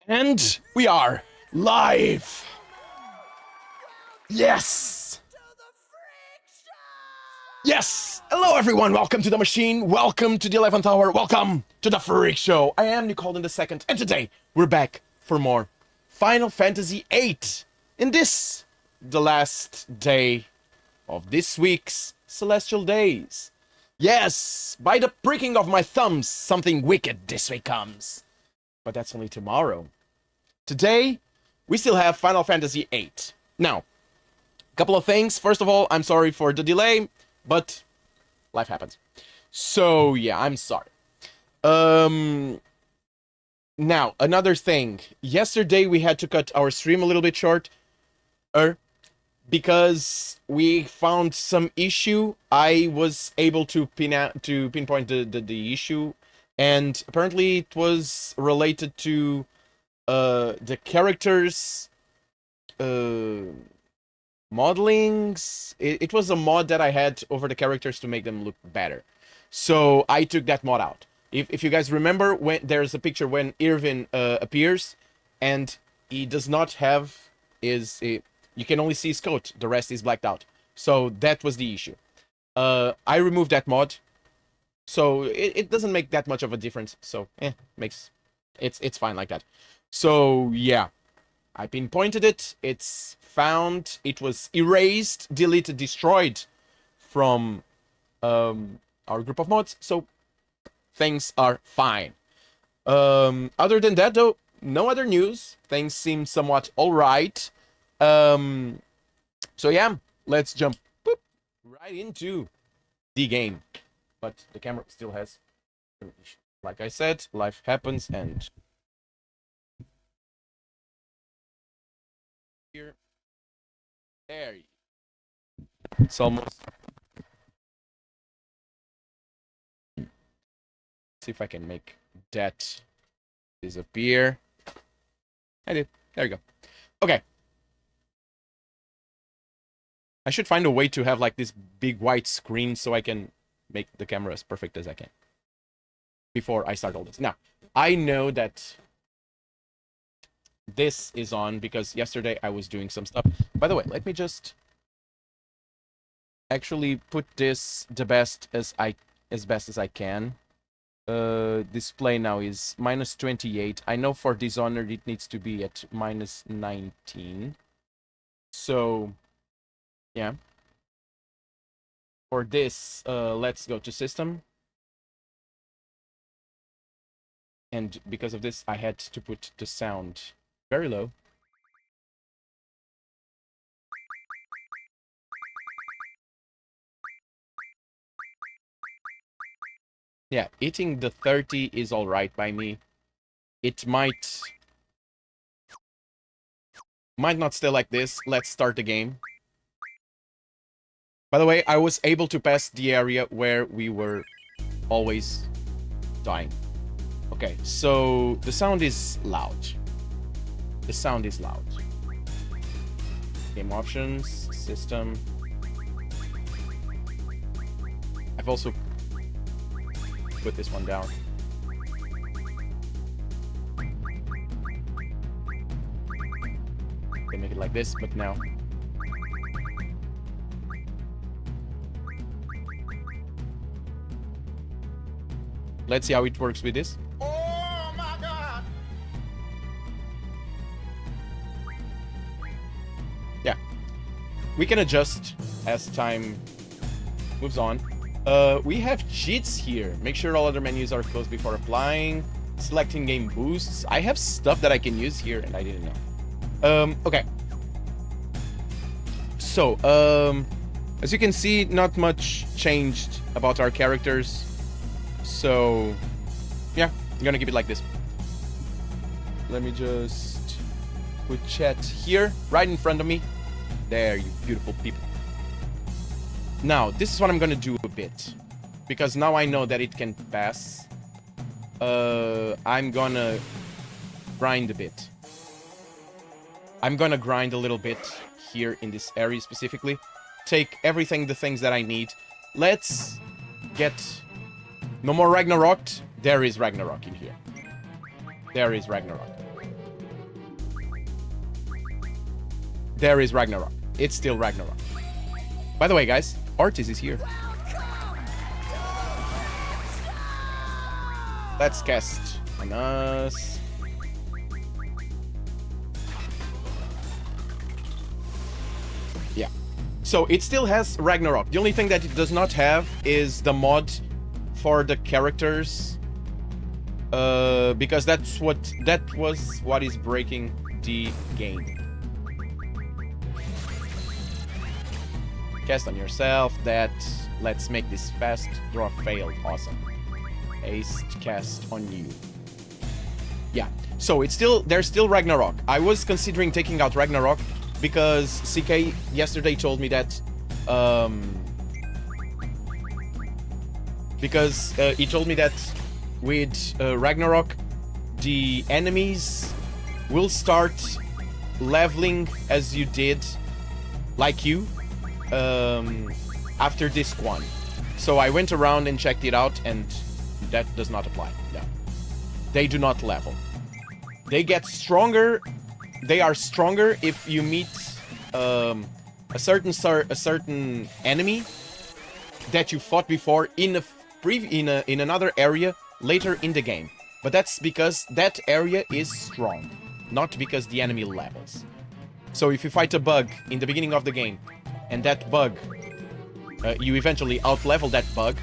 And we are live. Yes. Yes. Hello, everyone. Welcome to the machine. Welcome to the 11th hour. Welcome to the Freak Show. I am Nicole in the second, and today we're back for more Final Fantasy VIII. In this, the last day of this week's Celestial Days. Yes, by the pricking of my thumbs, something wicked this way comes. But that's only tomorrow. Today, we still have Final Fantasy VIII. Now, a couple of things. First of all, I'm sorry for the delay, but life happens. So, yeah, I'm sorry. Now, another thing. Yesterday, we had to cut our stream a little bit short. Because we found some issue. I was able to pinpoint the issue. And apparently, it was related to the characters modelings. It was a mod that I had over the characters to make them look better, so I took that mod out. If you guys remember, when there's a picture when Irvin appears and he does not have you can only see his coat, the rest is blacked out, so that was the issue. I removed that mod, so it doesn't make that much of a difference, so it's fine like that. So, yeah, I pinpointed it, it's found, it was erased, deleted, destroyed from our group of mods, so things are fine. Other than that, though, no other news. Things seem somewhat alright. So, yeah, let's jump right into the game. But the camera still has, like I said, life happens, and here. There you go. It's almost. See if I can make that disappear. I did. There you go. Okay. I should find a way to have like this big white screen so I can make the camera as perfect as I can before I start all this. Now, I know that this is on because yesterday I was doing some stuff. By the way, let me just actually put this the best as best as I can. Display now is -28. I know for Dishonored it needs to be at -19. So, yeah. For this, let's go to system. And because of this, I had to put the sound very low. Yeah, hitting the 30 is alright by me. It might not stay like this. Let's start the game. By the way, I was able to pass the area where we were always dying. Okay, so the sound is loud. The sound is loud. Game options, system. I've also put this one down. Can make it like this, but now. Let's see how it works with this. Oh my god! Yeah. We can adjust as time moves on. We have cheats here. Make sure all other menus are closed before applying. Selecting game boosts. I have stuff that I can use here and I didn't know. Okay. So, as you can see, not much changed about our characters. So, yeah, I'm gonna keep it like this. Let me just put chat here, right in front of me. There, you beautiful people. Now, this is what I'm gonna do a bit. Because now I know that it can pass. I'm gonna grind a bit. I'm gonna grind a little bit here in this area specifically. Take everything, the things that I need. Let's get... No more Ragnarok. There is Ragnarok in here. There is Ragnarok. there is Ragnarok. It's still Ragnarok. By the way, guys, Artis is here. Let's cast on us. Yeah. So it still has Ragnarok. The only thing that it does not have is the mod for the characters. Because that was what is breaking the game. Cast on yourself. Let's make this fast. Draw failed. Awesome. Haste cast on you. Yeah. So there's still Ragnarok. I was considering taking out Ragnarok because CK yesterday told me that he told me that with Ragnarok the enemies will start leveling as you did, like you, after disc 1. So I went around and checked it out, and that does not apply. No, they do not level. They get stronger. They are stronger if you meet a certain enemy that you fought before in another area later in the game. But that's because that area is strong, not because the enemy levels. So if you fight a bug in the beginning of the game, and that bug, you eventually outlevel that bug,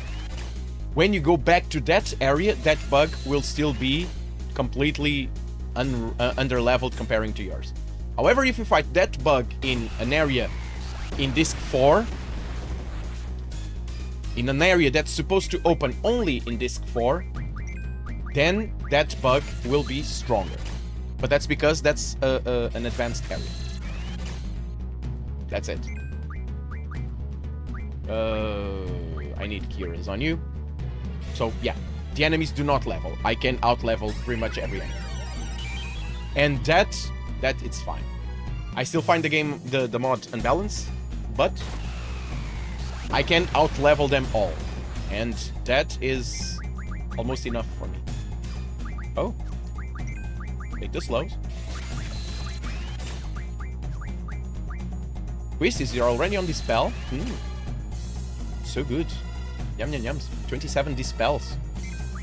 when you go back to that area, that bug will still be completely underleveled comparing to yours. However, if you fight that bug in an area in disc 4, in an area that's supposed to open only in disc 4, then that bug will be stronger. But that's because that's an advanced area. That's it. I need Kira's on you. So yeah, the enemies do not level. I can outlevel pretty much every enemy. And that it's fine. I still find the game, the mod unbalanced, but I can outlevel them all. And that is almost enough for me. Oh. Take the slows. Quiz, is you're already on Dispel? So good. Yum yum yums. 27 Dispels.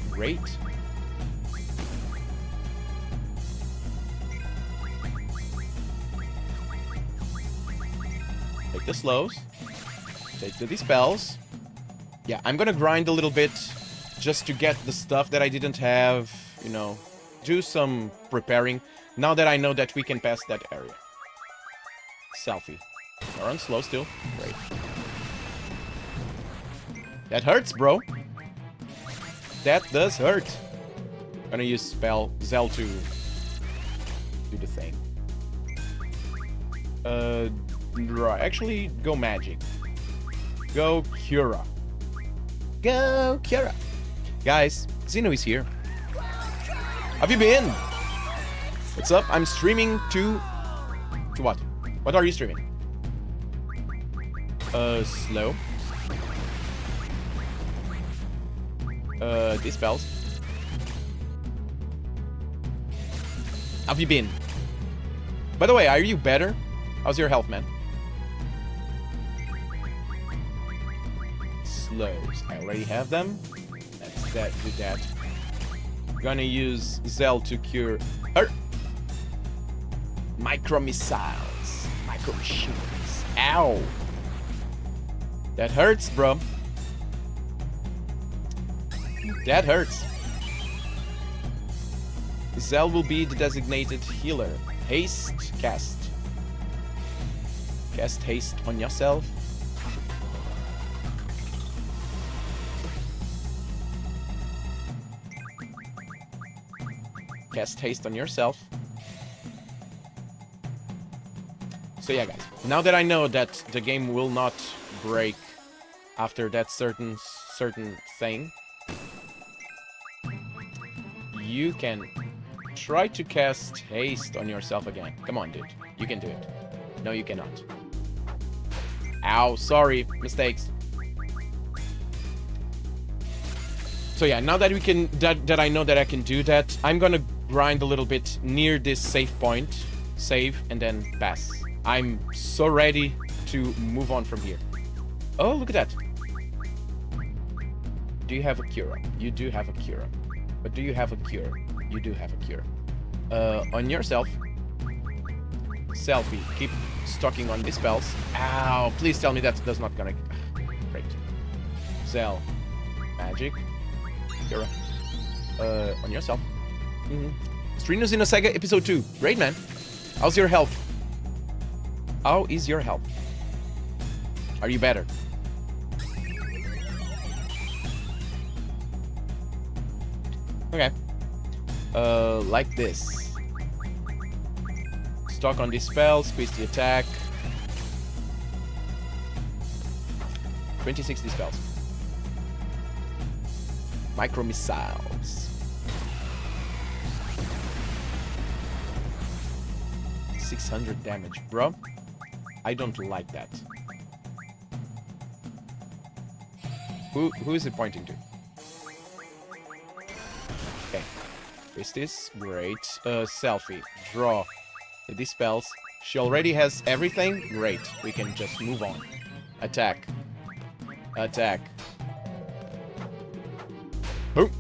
Great. Take the slows. Take the Dispels. Yeah, I'm gonna grind a little bit just to get the stuff that I didn't have, you know, do some preparing now that I know that we can pass that area. Selfie. You're on slow still. Great. That hurts, bro. That does hurt. I'm gonna use spell Zell to do the thing. Actually, go magic. Go Cura. Go Cura. Guys, Zeno is here. Have you been? What's up? I'm streaming to what? What are you streaming? Slow. Dispels. Have you been? By the way, are you better? How's your health, man? Slows. I already have them. Let's do that. Gonna use Zell to cure her. Micro missiles. Micro machines. Ow. That hurts, bro. That hurts. Zell will be the designated healer. Haste cast. Cast haste on yourself. Cast haste on yourself. So yeah, guys. Now that I know that the game will not break after that certain thing, you can try to cast haste on yourself again. Come on, dude. You can do it. No, you cannot. Ow, sorry. Mistakes. So yeah, now that we can, that I know that I can do that, I'm gonna grind a little bit near this save point, save, and then pass. I'm so ready to move on from here. Oh, look at that. Do you have a cure? You do have a cure. But do you have a cure? You do have a cure. On yourself. Selfie. Keep stocking on these spells. Ow. Please tell me that's not gonna... Great. Zell. Magic. Cure. On yourself. Streamers in Sega episode 2. Great, man. How's your health? How is your health? Are you better? Okay. Like this. Stock on this spell, squeeze the attack. 2060 spells. Micro missiles. 600 damage, bro. I don't like that. Who is it pointing to? Okay. Is this great? Selfie. Draw. These spells. She already has everything. Great. We can just move on. Attack. Attack. Boom.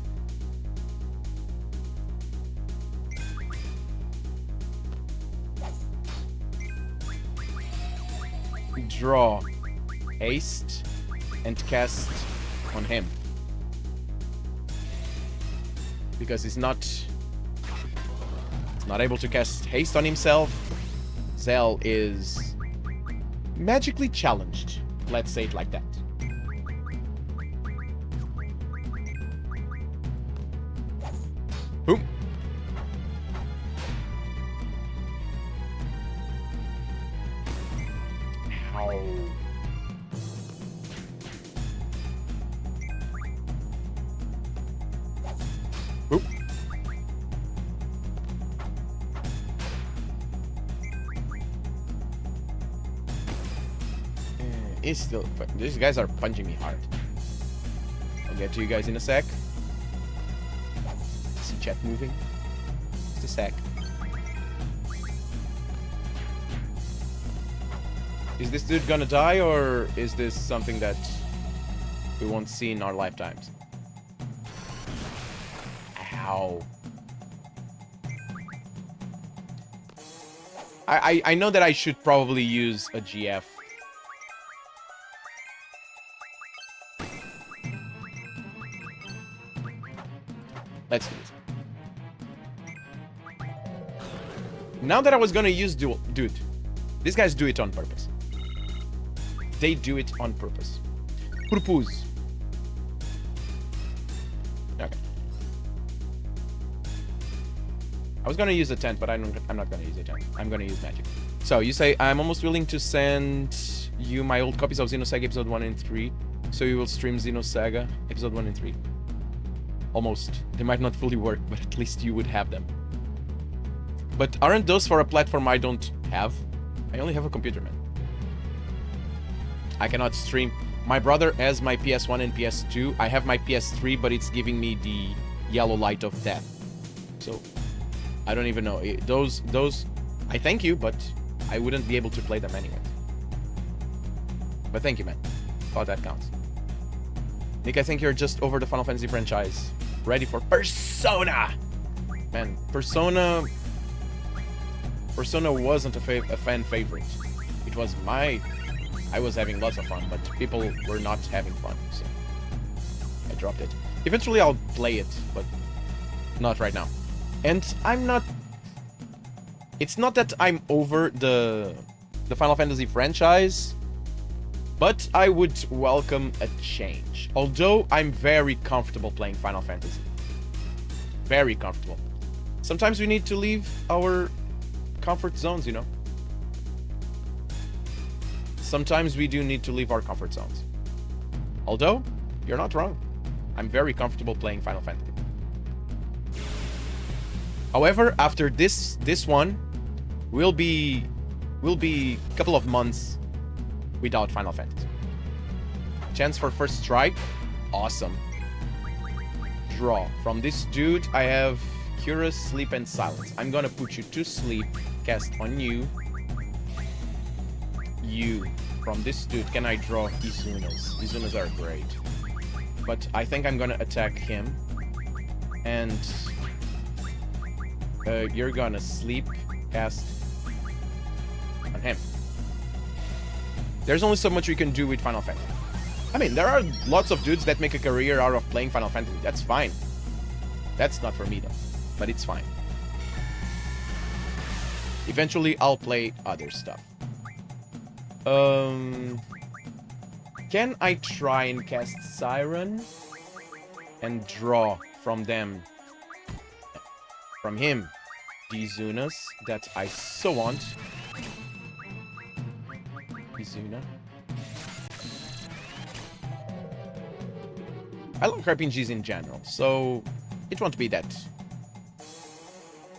Draw. Haste. And cast on him. Because he's not able to cast haste on himself. Zell is magically challenged. Let's say it like that. Boom. Ow. Boop. It's still... These guys are punching me hard. I'll get to you guys in a sec. See chat moving. Just a sec. Is this dude gonna die, or is this something that we won't see in our lifetimes? Ow. I know that I should probably use a GF. Let's do this. Now that I was gonna use duel... Dude, these guys do it on purpose. They do it on purpose. Purpose. Okay. I was gonna use a tent, but I'm not gonna use a tent. I'm gonna use magic. So, you say, I'm almost willing to send you my old copies of Xenosaga Episode 1 and 3, so you will stream Xenosaga Episode 1 and 3. Almost. They might not fully work, but at least you would have them. But aren't those for a platform I don't have? I only have a computer, man. I cannot stream. My brother has my PS1 and PS2. I have my PS3, but it's giving me the yellow light of death. So, I don't even know. Those, I thank you, but I wouldn't be able to play them anyway. But thank you, man. Oh, that counts. Nick, I think you're just over the Final Fantasy franchise. Ready for Persona! Man, Persona wasn't a fan favorite. It was I was having lots of fun, but people were not having fun, so I dropped it. Eventually I'll play it, but not right now. And I'm not... It's not that I'm over the Final Fantasy franchise, but I would welcome a change. Although I'm very comfortable playing Final Fantasy. Very comfortable. Sometimes we need to leave our comfort zones, you know? Sometimes we do need to leave our comfort zones. Although, you're not wrong. I'm very comfortable playing Final Fantasy. However, after this one, we'll be a couple of months without Final Fantasy. Chance for first strike. Awesome. Draw. From this dude, I have Curious, Sleep, and Silence. I'm gonna put you to sleep. Cast on you. you, from this dude, can I draw Izunas? Izunas are great. But I think I'm gonna attack him. And you're gonna sleep cast on him. There's only so much we can do with Final Fantasy. I mean, there are lots of dudes that make a career out of playing Final Fantasy. That's fine. That's not for me, though. But it's fine. Eventually, I'll play other stuff. Can I try and cast Siren? And draw from them... From him, the Izunas that I so want. Izuna. I like RPGs in general, so it won't be that.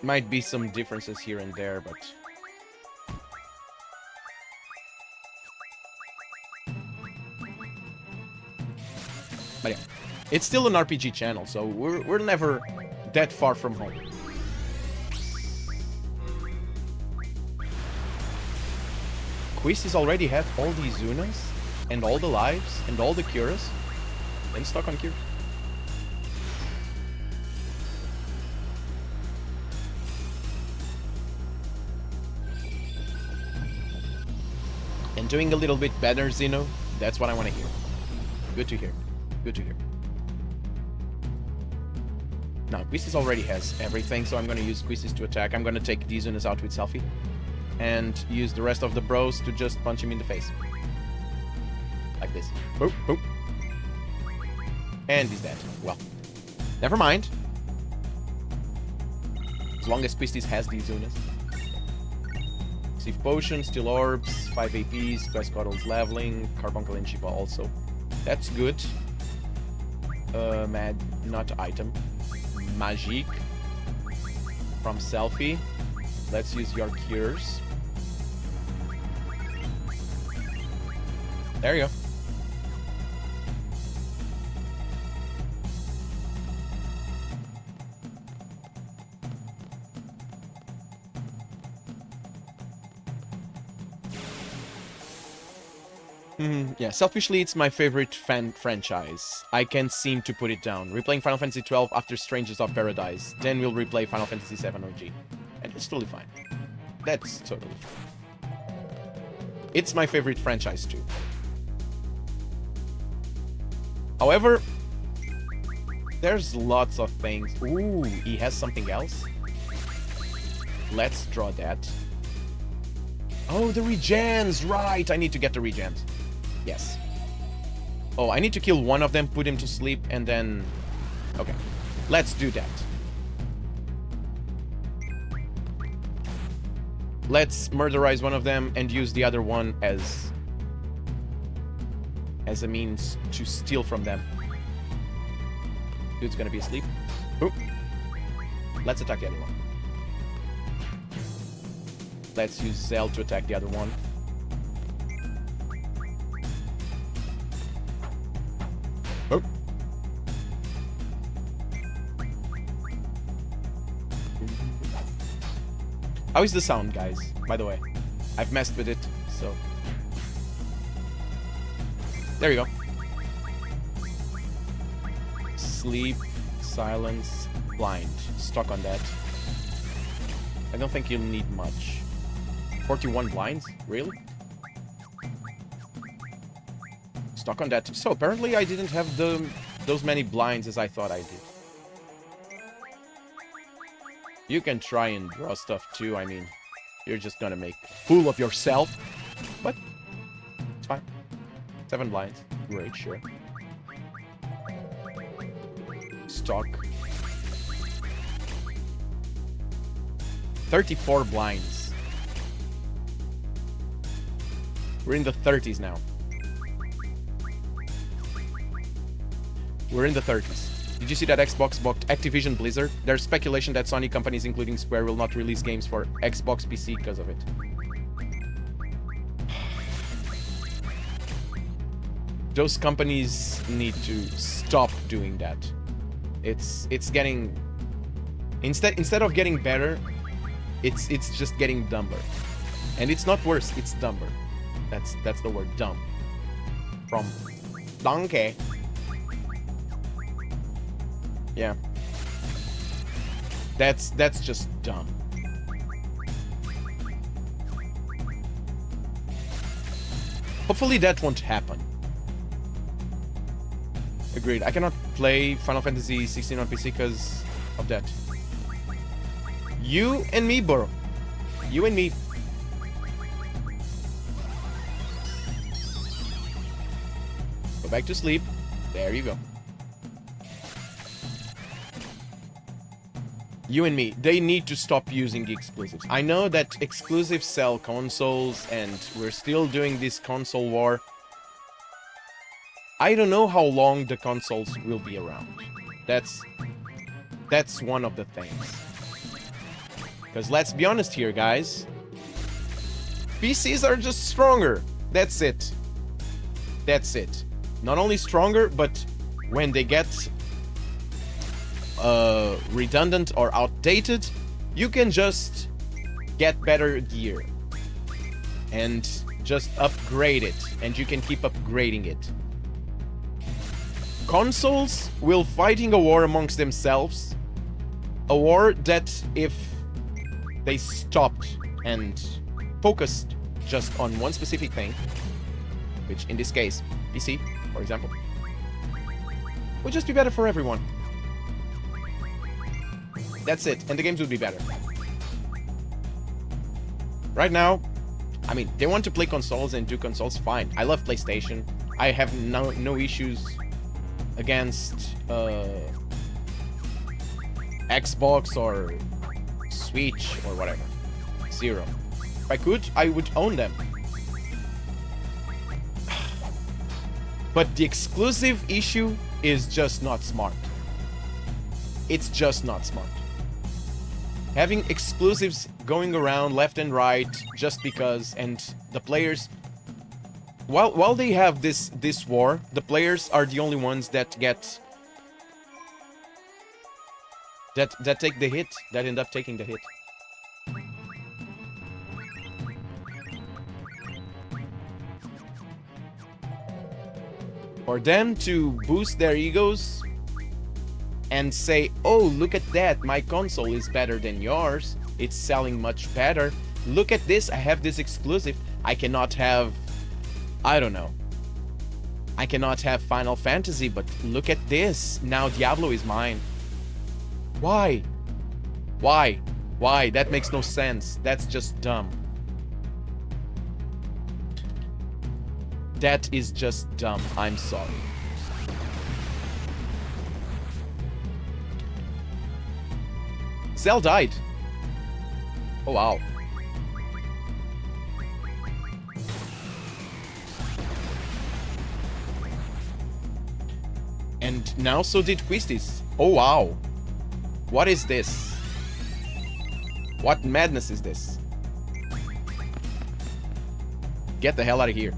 Might be some differences here and there, but... But yeah, it's still an RPG channel, so we're never that far from home. Quistis already have all the Izunas, and all the lives, and all the cures, and stuck on cures. And doing a little bit better, Xeno, that's what I want to hear. Good to hear. Good to hear. Now, Quistis already has everything, so I'm going to use Quistis to attack. I'm going to take these Izunas out with Selfie. And use the rest of the bros to just punch him in the face. Like this. Boop, boop. And he's dead. Well, never mind. As long as Quistis has the Izunas. Receive Potion, Steel Orbs, 5 APs, Quest Coddle's leveling, Carbuncle and Shiva also. That's good. Not item. Magic. From Selfie. Let's use your cures. There you go. Yeah, selfishly, it's my favorite franchise. I can't seem to put it down. Replaying Final Fantasy XII after Strangers of Paradise. Then we'll replay Final Fantasy VII OG. And it's totally fine. That's totally fine. It's my favorite franchise, too. However, there's lots of things. Ooh, he has something else. Let's draw that. Oh, the regens, right. I need to get the regens. Yes. Oh, I need to kill one of them, put him to sleep, and then... Okay, let's do that. Let's murderize one of them and use the other one as a means to steal from them. Dude's gonna be asleep. Oop. Let's attack the other one. Let's use Zell to attack the other one. Oh. How is the sound, guys? By the way, I've messed with it, so... There you go. Sleep, silence, blind. Stuck on that. I don't think you'll need much. 41 blinds? Really? Stuck on that. So apparently I didn't have those many blinds as I thought I did. You can try and draw stuff too. I mean, you're just gonna make a fool of yourself. But it's fine. 7 blinds. Great, sure. Stock. 34 blinds. We're in the 30s now. We're in the 30s. Did you see that Xbox bought Activision Blizzard? There's speculation that Sony companies, including Square, will not release games for Xbox PC because of it. Those companies need to stop doing that. It's getting... Instead of getting better, it's just getting dumber. And it's not worse, it's dumber. That's the word, dumb. From donkey. Yeah. That's just dumb. Hopefully that won't happen. Agreed. I cannot play Final Fantasy 16 on PC because of that. You and me, bro. You and me. Go back to sleep. There you go. You and me. They need to stop using exclusives. I know that exclusives sell consoles and we're still doing this console war. I don't know how long the consoles will be around. That's one of the things. Because let's be honest here, guys. PCs are just stronger. That's it. That's it. Not only stronger, but when they get redundant or outdated, you can just get better gear. And just upgrade it. And you can keep upgrading it. Consoles will fighting a war amongst themselves. A war that if they stopped and focused just on one specific thing, which in this case, PC, for example, would just be better for everyone. That's it, and the games would be better. Right now, I mean, they want to play consoles and do consoles, fine. I love PlayStation. I have no issues against Xbox or Switch or whatever. Zero. If I could, I would own them. But the exclusive issue is just not smart. It's just not smart. Having exclusives going around left and right just because, and the players, while they have this war, the players are the only ones that get that take the hit, that end up taking the hit. For them to boost their egos and say, oh, look at that, my console is better than yours, it's selling much better, look at this, I have this exclusive, I cannot have, I don't know, I cannot have Final Fantasy, but look at this, now Diablo is mine. Why? Why? Why? That makes no sense. That's just dumb. That is just dumb. I'm sorry. Cell died. Oh, wow. And now so did Quistis. Oh, wow. What is this? What madness is this? Get the hell out of here.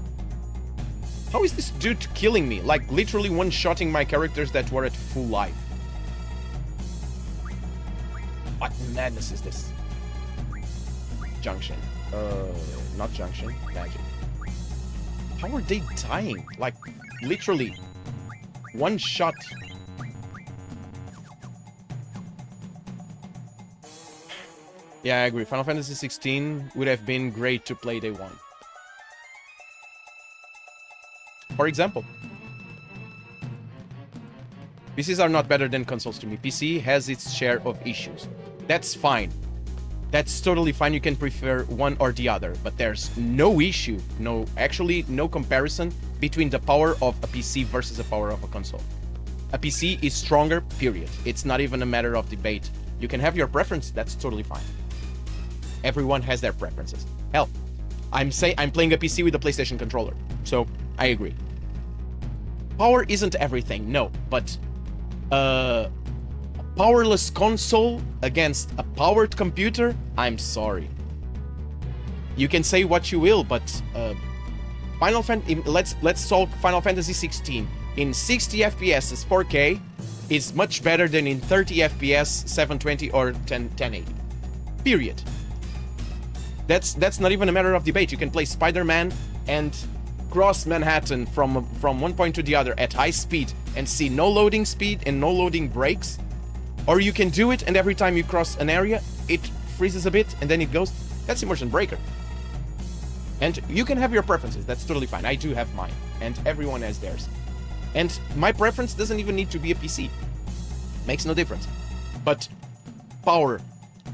How is this dude killing me? Like, literally one-shotting my characters that were at full life. What madness is this? Junction. Not Junction. Magic. How are they dying? Like, literally. One shot. Yeah, I agree. Final Fantasy 16 would have been great to play day one. For example, PCs are not better than consoles to me. PC has its share of issues. That's fine. That's totally fine. You can prefer one or the other, but there's no issue, actually no comparison between the power of a PC versus the power of a console. A PC is stronger, period. It's not even a matter of debate. You can have your preference, that's totally fine. Everyone has their preferences. Hell, I'm playing a PC with a PlayStation controller, so I agree. Power isn't everything, no, but a powerless console against a powered computer, I'm sorry. You can say what you will, but let's talk Final Fantasy 16 in 60 FPS 4K is much better than in 30 FPS 720 or 1080. Period. That's not even a matter of debate. You can play Spider-Man and cross Manhattan from one point to the other at high speed and see no loading speed and no loading breaks, or you can do it and every time you cross an area, it freezes a bit and then it goes. That's immersion breaker. And you can have your preferences. That's totally fine. I do have mine, and everyone has theirs. And my preference doesn't even need to be a PC. Makes no difference. But power.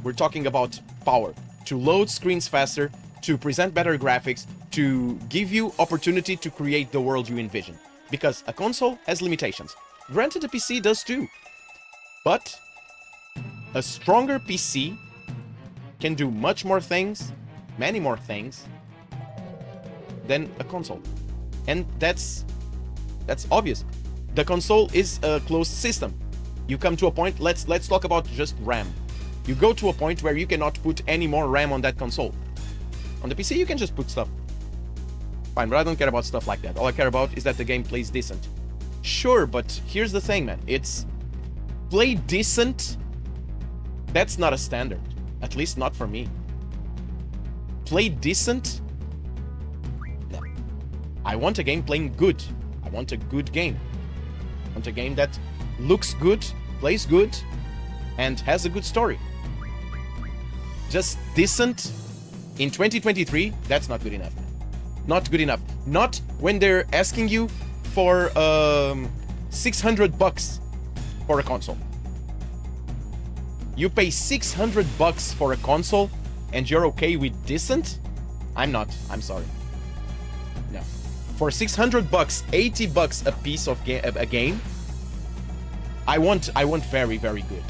We're talking about power. To load screens faster, to present better graphics, to give you opportunity to create the world you envision. Because a console has limitations. Granted, a PC does too. But a stronger PC can do much more things, many more things, than a console. And that's obvious. The console is a closed system. You come to a point, let's talk about just RAM. You go to a point where you cannot put any more RAM on that console. On the PC, you can just put stuff. Fine, but I don't care about stuff like that. All I care about is that the game plays decent. Sure, but here's the thing, man. It's play decent. That's not a standard. At least not for me. Play decent? No. I want a game playing good. I want a good game. I want a game that looks good, plays good, and has a good story. Just decent in 2023, that's not good enough. Not good enough. Not when they're asking you for $600 for a console. You pay $600 for a console and you're okay with decent? I'm not. I'm sorry. No. For $600, $80 a piece of a game, I want very, very good.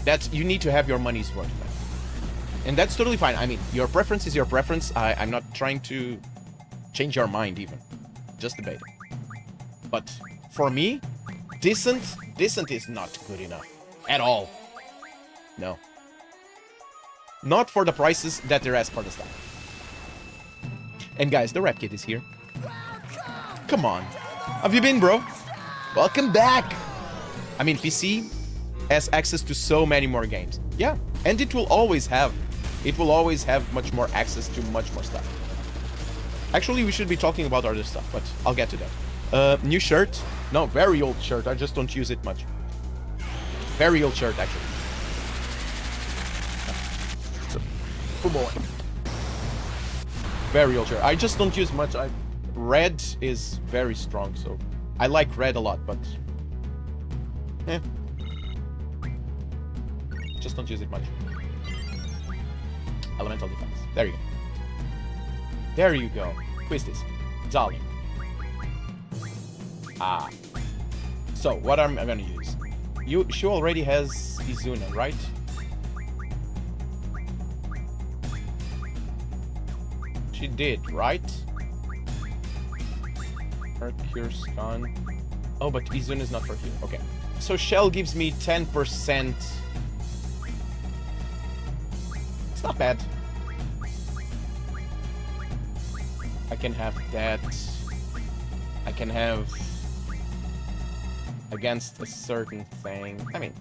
That you need to have your money's worth, man. And that's totally fine. I mean, your preference is your preference. I'm not trying to change your mind even. Just debate. But for me, decent is not good enough. At all. No. Not for the prices that they're asked for the stuff. And guys, the Rap Kid is here. Come on. Have you been, bro? Welcome back. I mean, PC has access to so many more games. Yeah, and it will always have. It will always have much more access to much more stuff. Actually, we should be talking about other stuff, but I'll get to that. New shirt. No, very old shirt. I just don't use it much. Very old shirt, actually. Come on. Very old shirt. I just don't use much. Red is very strong, so I like red a lot, but just don't use it much. Elemental defense. There you go. There you go. Who is this? Dolly. Ah. So, what am I gonna use? She already has Izuna, right? She did, right? Her cure's gone. Oh, but Izuna is not for here. Okay. So Shell gives me 10%. It's not bad. I can have that. I can have against a certain thing. I mean,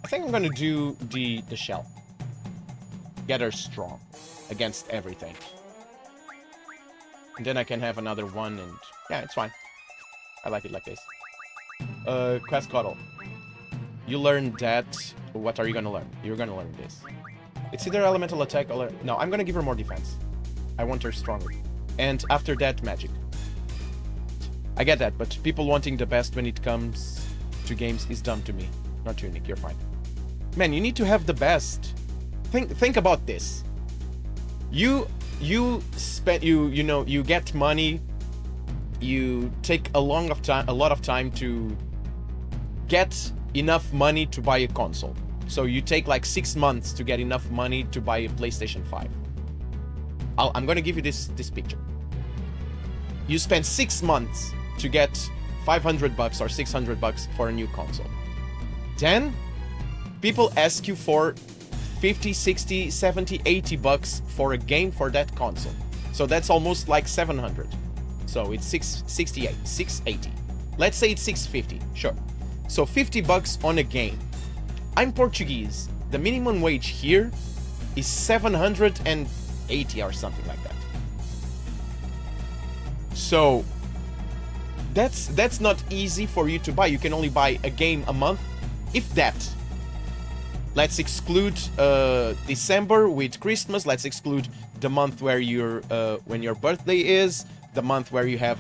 I think I'm gonna do the Shell. Get her strong against everything. And then I can have another one and yeah, it's fine. I like it like this. Quest Cuddle. You learn that. What are you gonna learn? You're gonna learn this. It's either elemental attack or... No, I'm gonna give her more defense. I want her stronger. And after that, magic. I get that, but people wanting the best when it comes to games is dumb to me. Not you, Nick. You're fine. Man, you need to have the best. Think about this. You get money. You take a lot of time to get enough money to buy a console. So you take like 6 months to get enough money to buy a PlayStation 5. I'm gonna give you this picture. You spend 6 months to get $500 or $600 for a new console. Then people ask you for 50, 60, 70, 80 bucks for a game for that console. So that's almost like 700. So it's 668, 680. Let's say it's 650, sure. So 50 bucks on a game. I'm Portuguese. The minimum wage here is 780 or something like that. So that's not easy for you to buy. You can only buy a game a month, if that. Let's exclude December with Christmas. Let's exclude the month where when your birthday is, the month where you have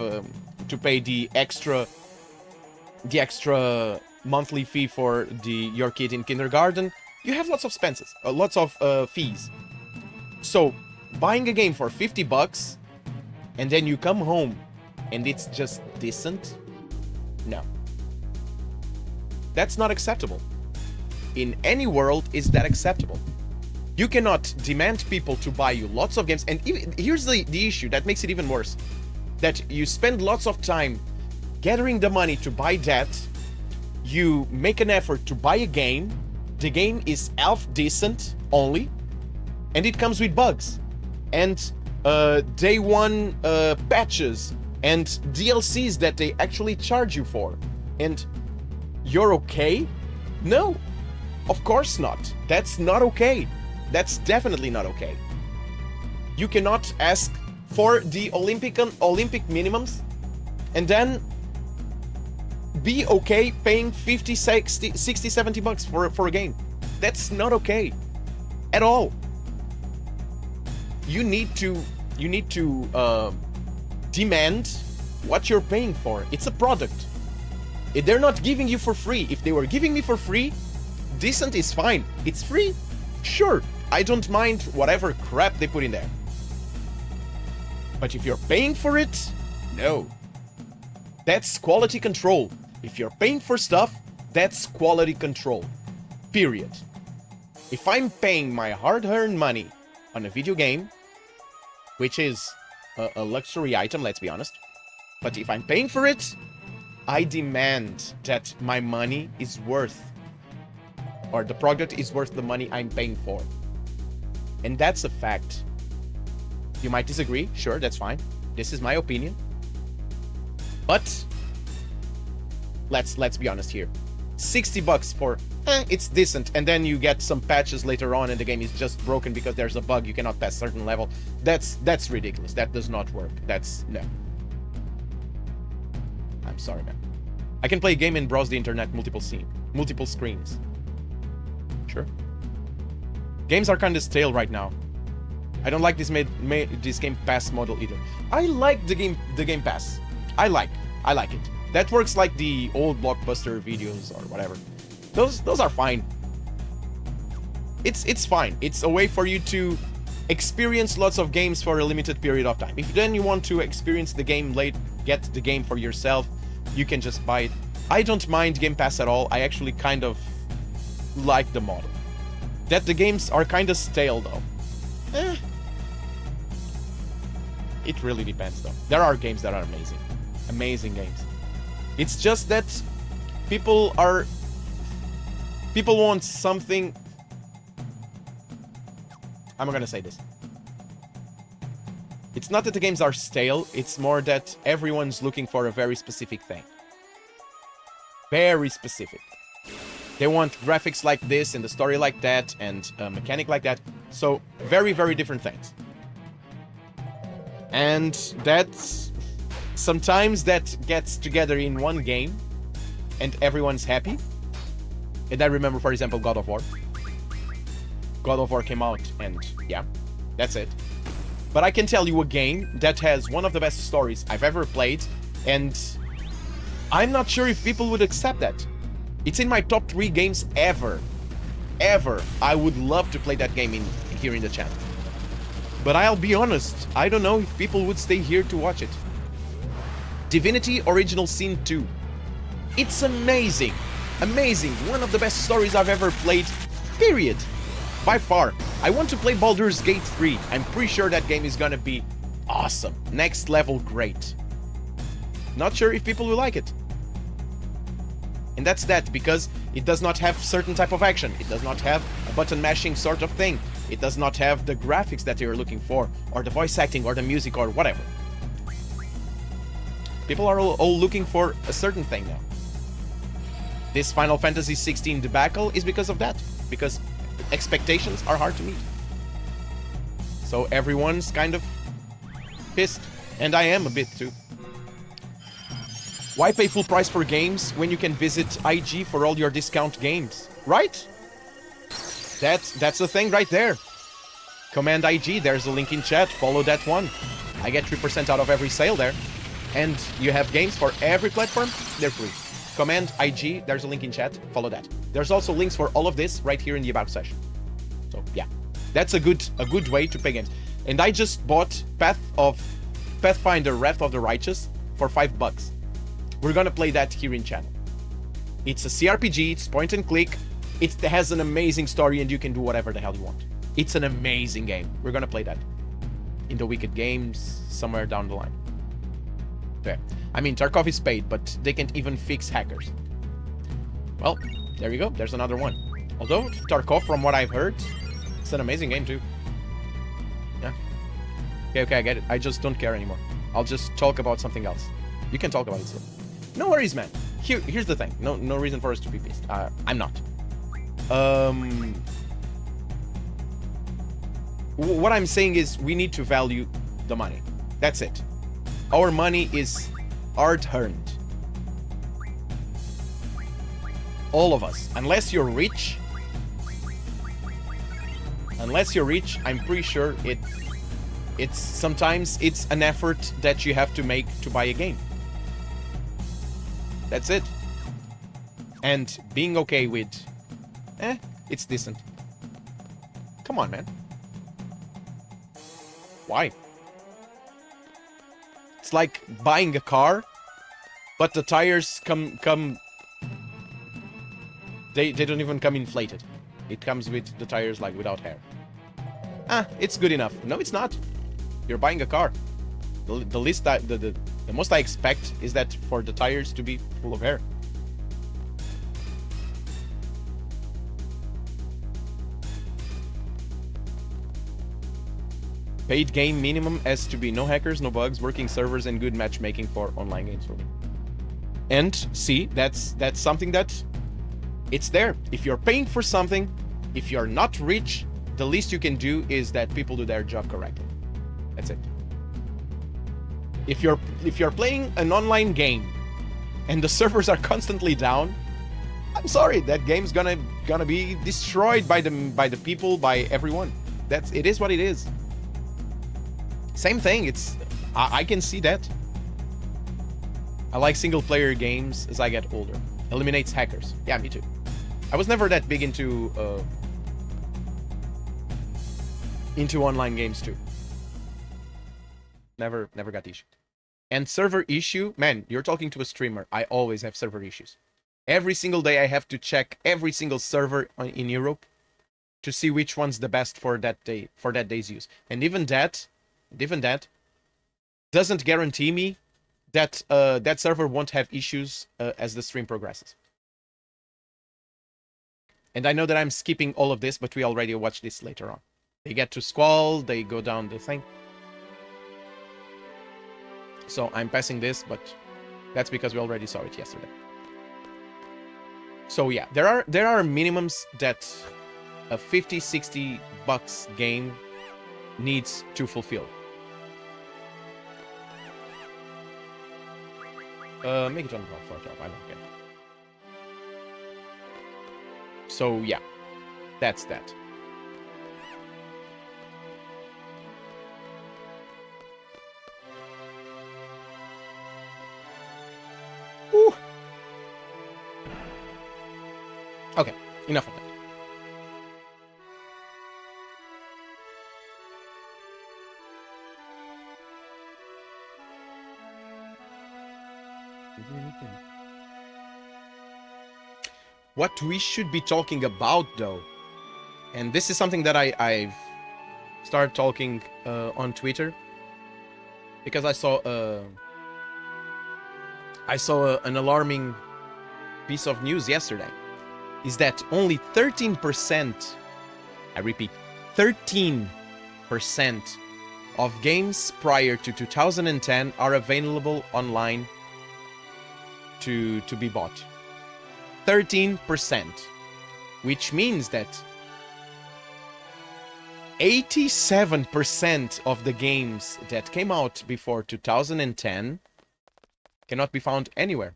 to pay the extra monthly fee for your kid in kindergarten. You have lots of expenses, lots of fees. So buying a game for $50 and then you come home and it's just decent? No. That's not acceptable. In any world, is that acceptable? You cannot demand people to buy you lots of games. And here's the issue that makes it even worse. That you spend lots of time gathering the money to buy that. You make an effort to buy a game. The game is half decent only. And it comes with bugs. And day one patches. And DLCs that they actually charge you for. And you're okay? No. Of course not. That's not okay. That's definitely not okay. You cannot ask for the Olympic minimums and then be okay paying 50, 60, 70 bucks for a game. That's not okay at all. You need to demand what you're paying for. It's a product. They're not giving you for free. If they were giving me for free, decent is fine. It's free? Sure. I don't mind whatever crap they put in there. But if you're paying for it, no. That's quality control. If you're paying for stuff, that's quality control. Period. If I'm paying my hard-earned money on a video game, which is a luxury item, let's be honest, but if I'm paying for it, I demand that my money is worth, or the product is worth the money I'm paying for. And that's a fact. You might disagree, sure, that's fine. This is my opinion. But let's be honest here. 60 bucks for it's decent, and then you get some patches later on and the game is just broken because there's a bug, you cannot pass certain level. That's ridiculous. That does not work. No. I'm sorry, man. I can play a game and browse the internet multiple screens. Sure. Games are kind of stale right now. I don't like this Game Pass model either. I like the Game Pass. I like it. That works like the old Blockbuster videos or whatever. Those are fine. It's fine. It's a way for you to experience lots of games for a limited period of time. If then you want to experience the game late, get the game for yourself, you can just buy it. I don't mind Game Pass at all. I actually kind of like the model. That the games are kind of stale though. It really depends though. There are games that are amazing. Amazing games. It's just that people want something. I'm gonna say this. It's not that the games are stale, it's more that everyone's looking for a very specific thing. Very specific. They want graphics like this and the story like that and a mechanic like that. So, very, very different things. And that's... sometimes that gets together in one game and everyone's happy. And I remember, for example, God of War. God of War came out and yeah, that's it. But I can tell you a game that has one of the best stories I've ever played, and I'm not sure if people would accept that. It's in my top 3 games ever. Ever. I would love to play that game here in the channel. But I'll be honest, I don't know if people would stay here to watch it. Divinity Original Sin 2. It's amazing. Amazing. One of the best stories I've ever played. Period. By far. I want to play Baldur's Gate 3. I'm pretty sure that game is gonna be awesome. Next level great. Not sure if people will like it. And that's that, because it does not have certain type of action. It does not have a button mashing sort of thing. It does not have the graphics that you're looking for, or the voice acting, or the music, or whatever. People are all looking for a certain thing now. This Final Fantasy 16 debacle is because of that. Because expectations are hard to meet. So everyone's kind of pissed. And I am a bit too. Why pay full price for games when you can visit IG for all your discount games? Right? That's the thing right there. Command IG, there's a link in chat, follow that one. I get 3% out of every sale there. And you have games for every platform, they're free. Command IG, there's a link in chat, follow that. There's also links for all of this right here in the About section. So yeah, that's a good way to pay games. And I just bought Pathfinder Wrath of the Righteous for $5. We're gonna play that here in channel. It's a CRPG, it's point and click, it has an amazing story and you can do whatever the hell you want. It's an amazing game. We're gonna play that in the Wicked Games somewhere down the line. Okay. I mean, Tarkov is paid, but they can't even fix hackers. Well, there you go. There's another one. Although, Tarkov, from what I've heard, it's an amazing game too. Yeah. Okay, I get it. I just don't care anymore. I'll just talk about something else. You can talk about it still. No worries, man. Here's the thing. No reason for us to be pissed. I'm not. What I'm saying is we need to value the money. That's it. Our money is hard-earned. All of us. Unless you're rich, I'm pretty sure it's sometimes it's an effort that you have to make to buy a game. That's it. And being okay with, it's decent. Come on, man. Why? It's like buying a car, but the tires come they don't even come inflated. It comes with the tires like without hair. It's good enough. No, it's not. You're buying a car. The least the most I expect is that for the tires to be full of hair. Paid game minimum has to be no hackers, no bugs, working servers, and good matchmaking for online games for me. And see, that's something that it's there. If you're paying for something, if you're not rich, the least you can do is that people do their job correctly. That's it. If you're playing an online game and the servers are constantly down, I'm sorry, that game's gonna be destroyed by the people, by everyone. It is what it is. Same thing, I can see that. I like single player games as I get older. Eliminates hackers. Yeah, me too. I was never that big into online games too. Never got issued. And server issue, man, you're talking to a streamer. I always have server issues. Every single day I have to check every single server in Europe to see which one's the best for that day, for that day's use. And even that doesn't guarantee me that that server won't have issues as the stream progresses. And I know that I'm skipping all of this, but we already watched this later on. They get to Squall, they go down the thing. So I'm passing this, but that's because we already saw it yesterday. So yeah, there are minimums that a $50-$60 game needs to fulfill. Make it on for a job. I don't get it. So yeah, that's that. Woo. Okay, enough of that. What we should be talking about, though, and this is something that I've started talking on Twitter, because I saw an alarming piece of news yesterday, is that only 13%, I repeat, 13% of games prior to 2010 are available online to be bought. 13%, which means that 87% of the games that came out before 2010 Cannot be found anywhere.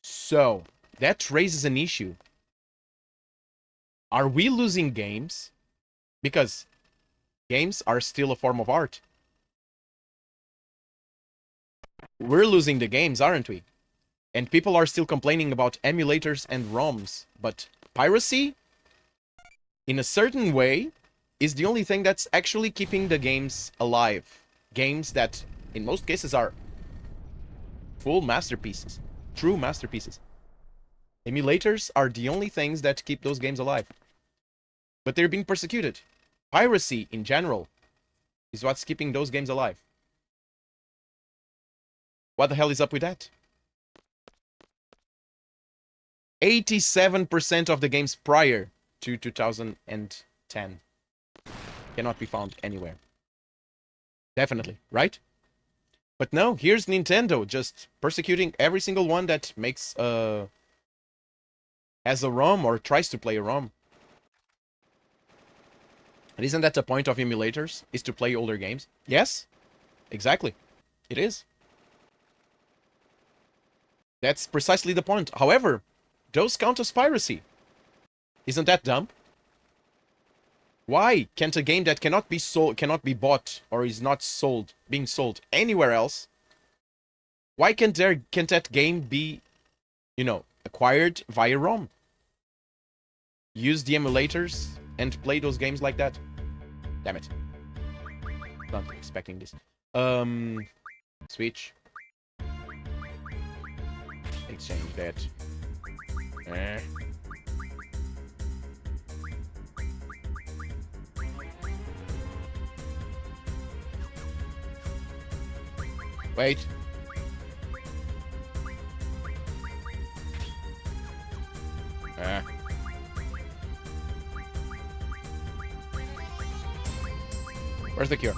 So, that raises an issue. Are we losing games? Because games are still a form of art. We're losing the games, aren't we? And people are still complaining about emulators and ROMs. But piracy, in a certain way, is the only thing that's actually keeping the games alive. Games that, in most cases, are full masterpieces. True masterpieces. Emulators are the only things that keep those games alive. But they're being persecuted. Piracy, in general, is what's keeping those games alive. What the hell is up with that? 87% of the games prior to 2010 cannot be found anywhere. Definitely, right? But no, here's Nintendo just persecuting every single one that makes has a ROM or tries to play a ROM. And isn't that the point of emulators? Is to play older games? Yes, exactly. It is. That's precisely the point. However, those count as piracy. Isn't that dumb? Why can't a game that cannot be sold, cannot be bought, or is not sold, being sold anywhere else? Why can't that game be, you know, acquired via ROM? Use the emulators and play those games like that. Damn it! Not expecting this. Switch. Exchange that. Wait. Where's the cure?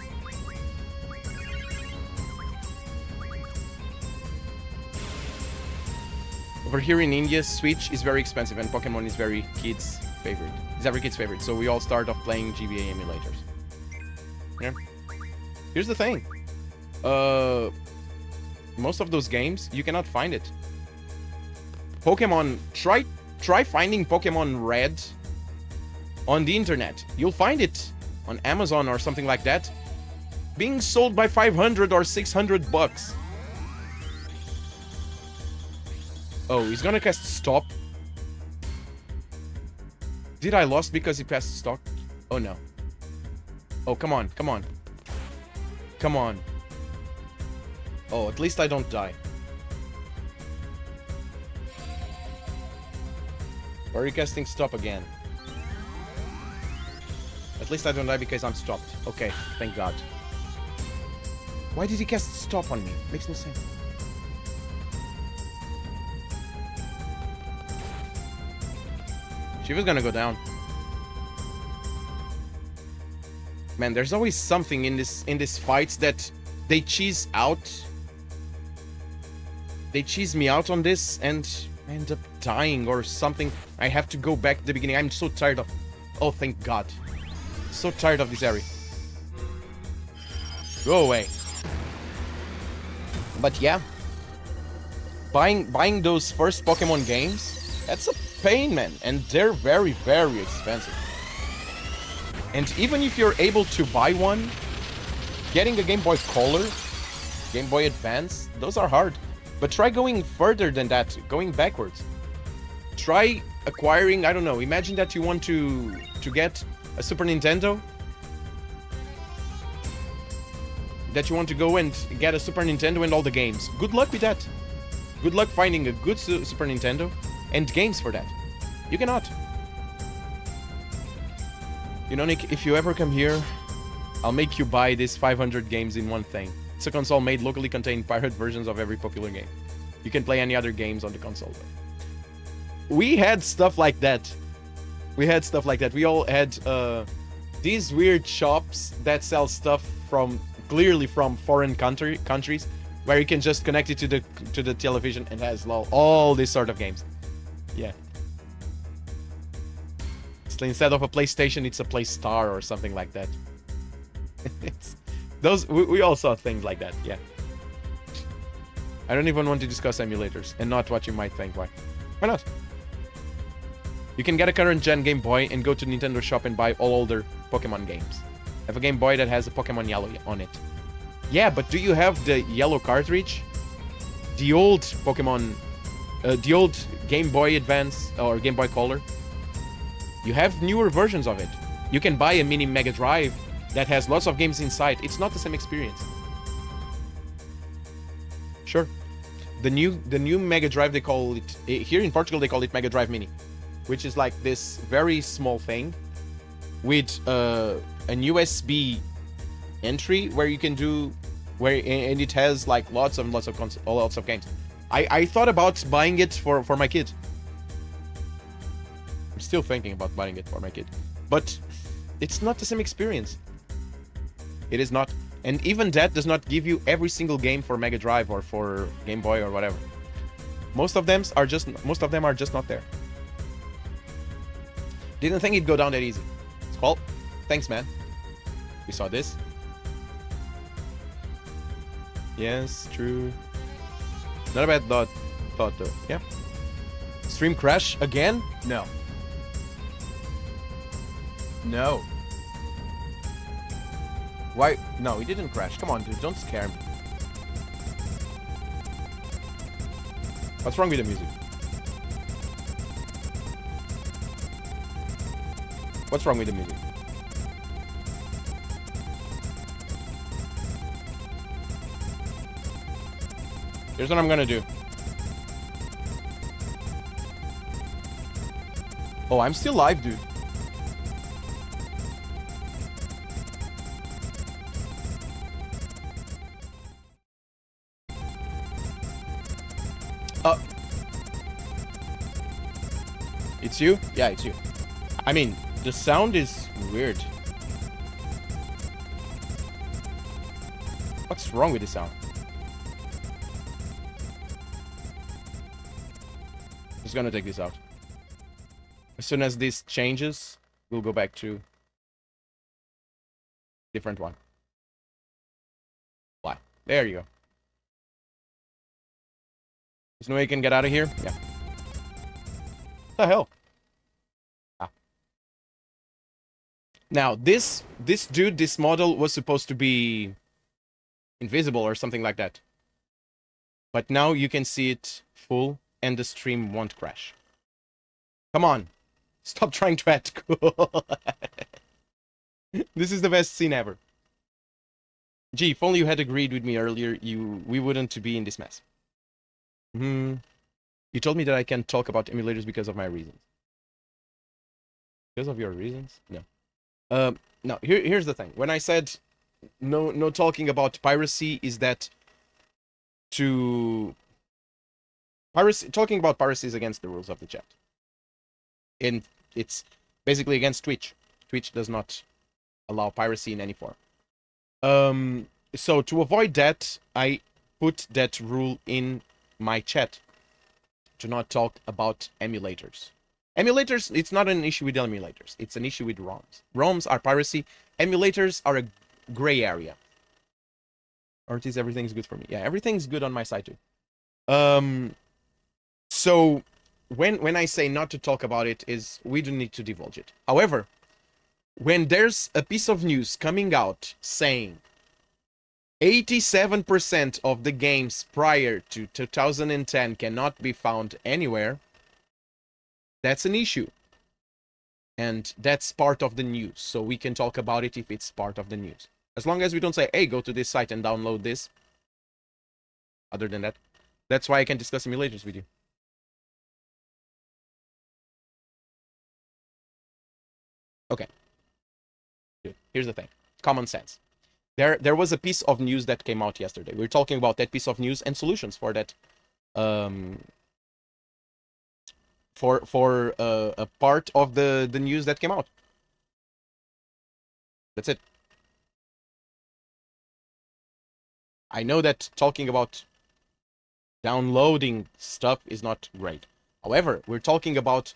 Over here in India, Switch is very expensive and Pokemon is very kids' favorite. It's every kid's favorite, so we all start off playing GBA emulators. Yeah. Here's the thing. Most of those games, you cannot find it. Pokemon, try finding Pokemon Red on the internet. You'll find it on Amazon or something like that, being sold by 500 or 600 bucks. Oh, he's gonna cast stop. Did I lost because he passed stop? Oh no. Oh, come on, come on. Come on. Oh, at least I don't die. Or are you casting stop again? At least I don't die because I'm stopped. Okay, thank God. Why did he cast stop on me? Makes no sense. She was gonna go down. Man, there's always something in this fights that they cheese out. They cheese me out on this and I end up dying or something. I have to go back to the beginning. I'm so tired of... Oh, thank God. So tired of this area. Go away. But yeah. Buying those first Pokemon games, that's a pain, man. And they're very, very expensive. And even if you're able to buy one, getting a Game Boy Color, Game Boy Advance, those are hard. But try going further than that, going backwards. Try acquiring, I don't know, imagine that you want to get a Super Nintendo. That you want to go and get a Super Nintendo and all the games. Good luck with that. Good luck finding a good Super Nintendo and games for that. You cannot. You know, Nick, if you ever come here, I'll make you buy these 500 games in one thing. It's a console made locally contained pirate versions of every popular game. You can play any other games on the console. We had stuff like that. We had stuff like that. We all had these weird shops that sell stuff from clearly from foreign countries, where you can just connect it to the television and has all these sort of games. Yeah. So instead of a PlayStation, it's a PlayStar or something like that. It's those we all saw things like that. Yeah. I don't even want to discuss emulators and not what you might think. Why? Why not? You can get a current gen Game Boy and go to Nintendo shop and buy all older Pokemon games. I have a Game Boy that has a Pokemon Yellow on it. Yeah, but do you have the yellow cartridge? The old Pokemon, the old Game Boy Advance or Game Boy Color? You have newer versions of it. You can buy a mini Mega Drive that has lots of games inside. It's not the same experience. Sure. The new Mega Drive, they call it, here in Portugal, they call it Mega Drive Mini, which is like this very small thing with an USB entry where you can do, and it has like lots of games. I thought about buying it for my kid. I'm still thinking about buying it for my kid, but it's not the same experience. It is not. And even that does not give you every single game for Mega Drive or for Game Boy or whatever. Most of them are just not there. Didn't think it'd go down that easy. Well, thanks, man. We saw this. Yes, true. Not a bad thought though. Yeah. Stream crash again? No. No. Why? No, he didn't crash. Come on, dude. Don't scare me. What's wrong with the music? What's wrong with the music? Here's what I'm gonna do. Oh, I'm still live, dude. It's you? Yeah, it's you. I mean, the sound is weird. What's wrong with the sound? Just gonna take this out. As soon as this changes, we'll go back to different one. Why? There you go. There's no way you can get out of here? Yeah. What the hell? Ah. Now, this dude, this model was supposed to be invisible or something like that. But now you can see it full and the stream won't crash. Come on. Stop trying to act cool. This is the best scene ever. Gee, if only you had agreed with me earlier, we wouldn't be in this mess. You told me that I can't talk about emulators because of my reasons. Because of your reasons? No. No, here's the thing. When I said no talking about piracy, is that talking about piracy is against the rules of the chat. And it's basically against Twitch. Twitch does not allow piracy in any form. So to avoid that, I put that rule in my chat. To not talk about emulators. Emulators, it's not an issue with emulators. It's an issue with ROMs. ROMs are piracy. Emulators are a gray area. Ortiz, everything's good for me. Yeah, everything's good on my side too. So when I say not to talk about it, is we don't need to divulge it. However, when there's a piece of news coming out saying 87% of the games prior to 2010 cannot be found anywhere, that's an issue. And that's part of the news. So we can talk about it if it's part of the news. As long as we don't say, hey, go to this site and download this. Other than that, that's why I can discuss emulators with you. Okay. Good. Here's the thing. Common sense. There was a piece of news that came out yesterday. We were talking about that piece of news and solutions for that. For a part of the news that came out. That's it. I know that talking about downloading stuff is not great. However, we're talking about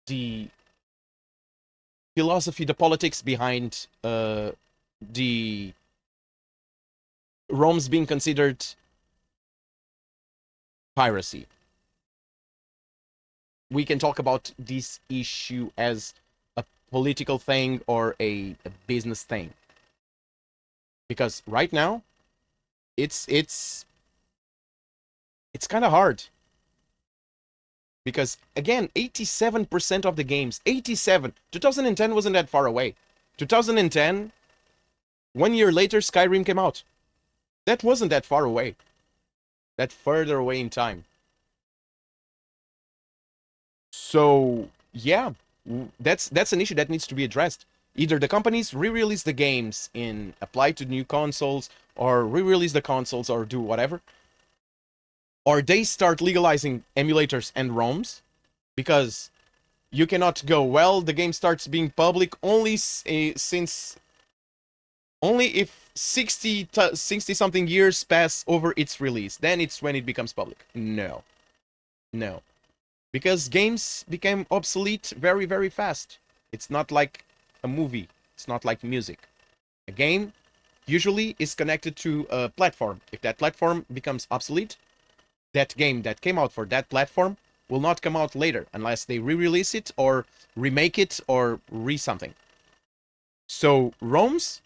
the philosophy, the politics behind the ROMs being considered piracy. We can talk about this issue as a political thing or a business thing. Because right now, it's kind of hard. Because again, 87% of the games, 87. 2010 wasn't that far away. 2010, 1 year later, Skyrim came out. That wasn't that far away. That further away in time. So yeah, that's an issue that needs to be addressed. Either the companies re-release the games in apply to new consoles, or re-release the consoles, or do whatever, or they start legalizing emulators and ROMs, because you cannot go, well, the game starts being public only if 60 something years pass over its release, then it's when it becomes public. No. Because games became obsolete very, very fast. It's not like a movie. It's not like music. A game usually is connected to a platform. If that platform becomes obsolete, that game that came out for that platform will not come out later unless they re-release it or remake it or re-something. So ROMs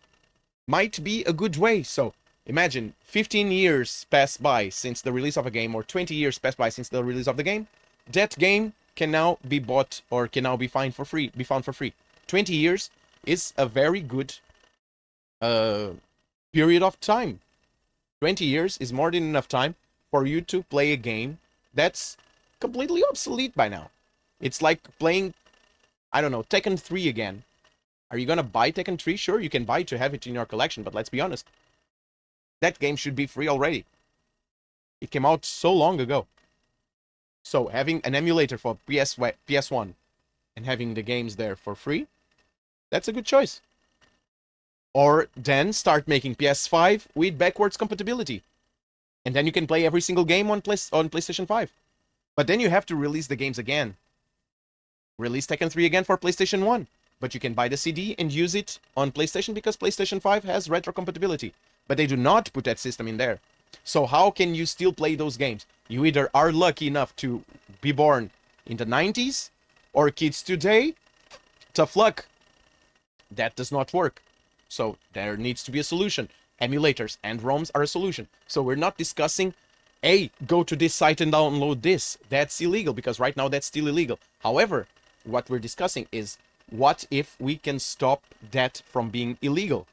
might be a good way. So imagine 15 years pass by since the release of a game, or 20 years pass by since the release of the game. That game can now be bought or can now be found for free. 20 years is a very good period of time. 20 years is more than enough time for you to play a game that's completely obsolete by now. It's like playing, I don't know, Tekken 3 again. Are you gonna buy Tekken 3? Sure, you can buy it to have it in your collection, but let's be honest. That game should be free already. It came out so long ago. So having an emulator for PS1 and having the games there for free, that's a good choice. Or then start making PS5 with backwards compatibility. And then you can play every single game on PlayStation 5. But then you have to release the games again. Release Tekken 3 again for PlayStation 1. But you can buy the CD and use it on PlayStation because PlayStation 5 has retro compatibility. But they do not put that system in there. So how can you still play those games? You either are lucky enough to be born in the 90s, or kids today, tough luck. That does not work. So there needs to be a solution. Emulators and ROMs are a solution. So we're not discussing, hey, go to this site and download this. That's illegal, because right now that's still illegal. However, what we're discussing is, what if we can stop that from being illegal?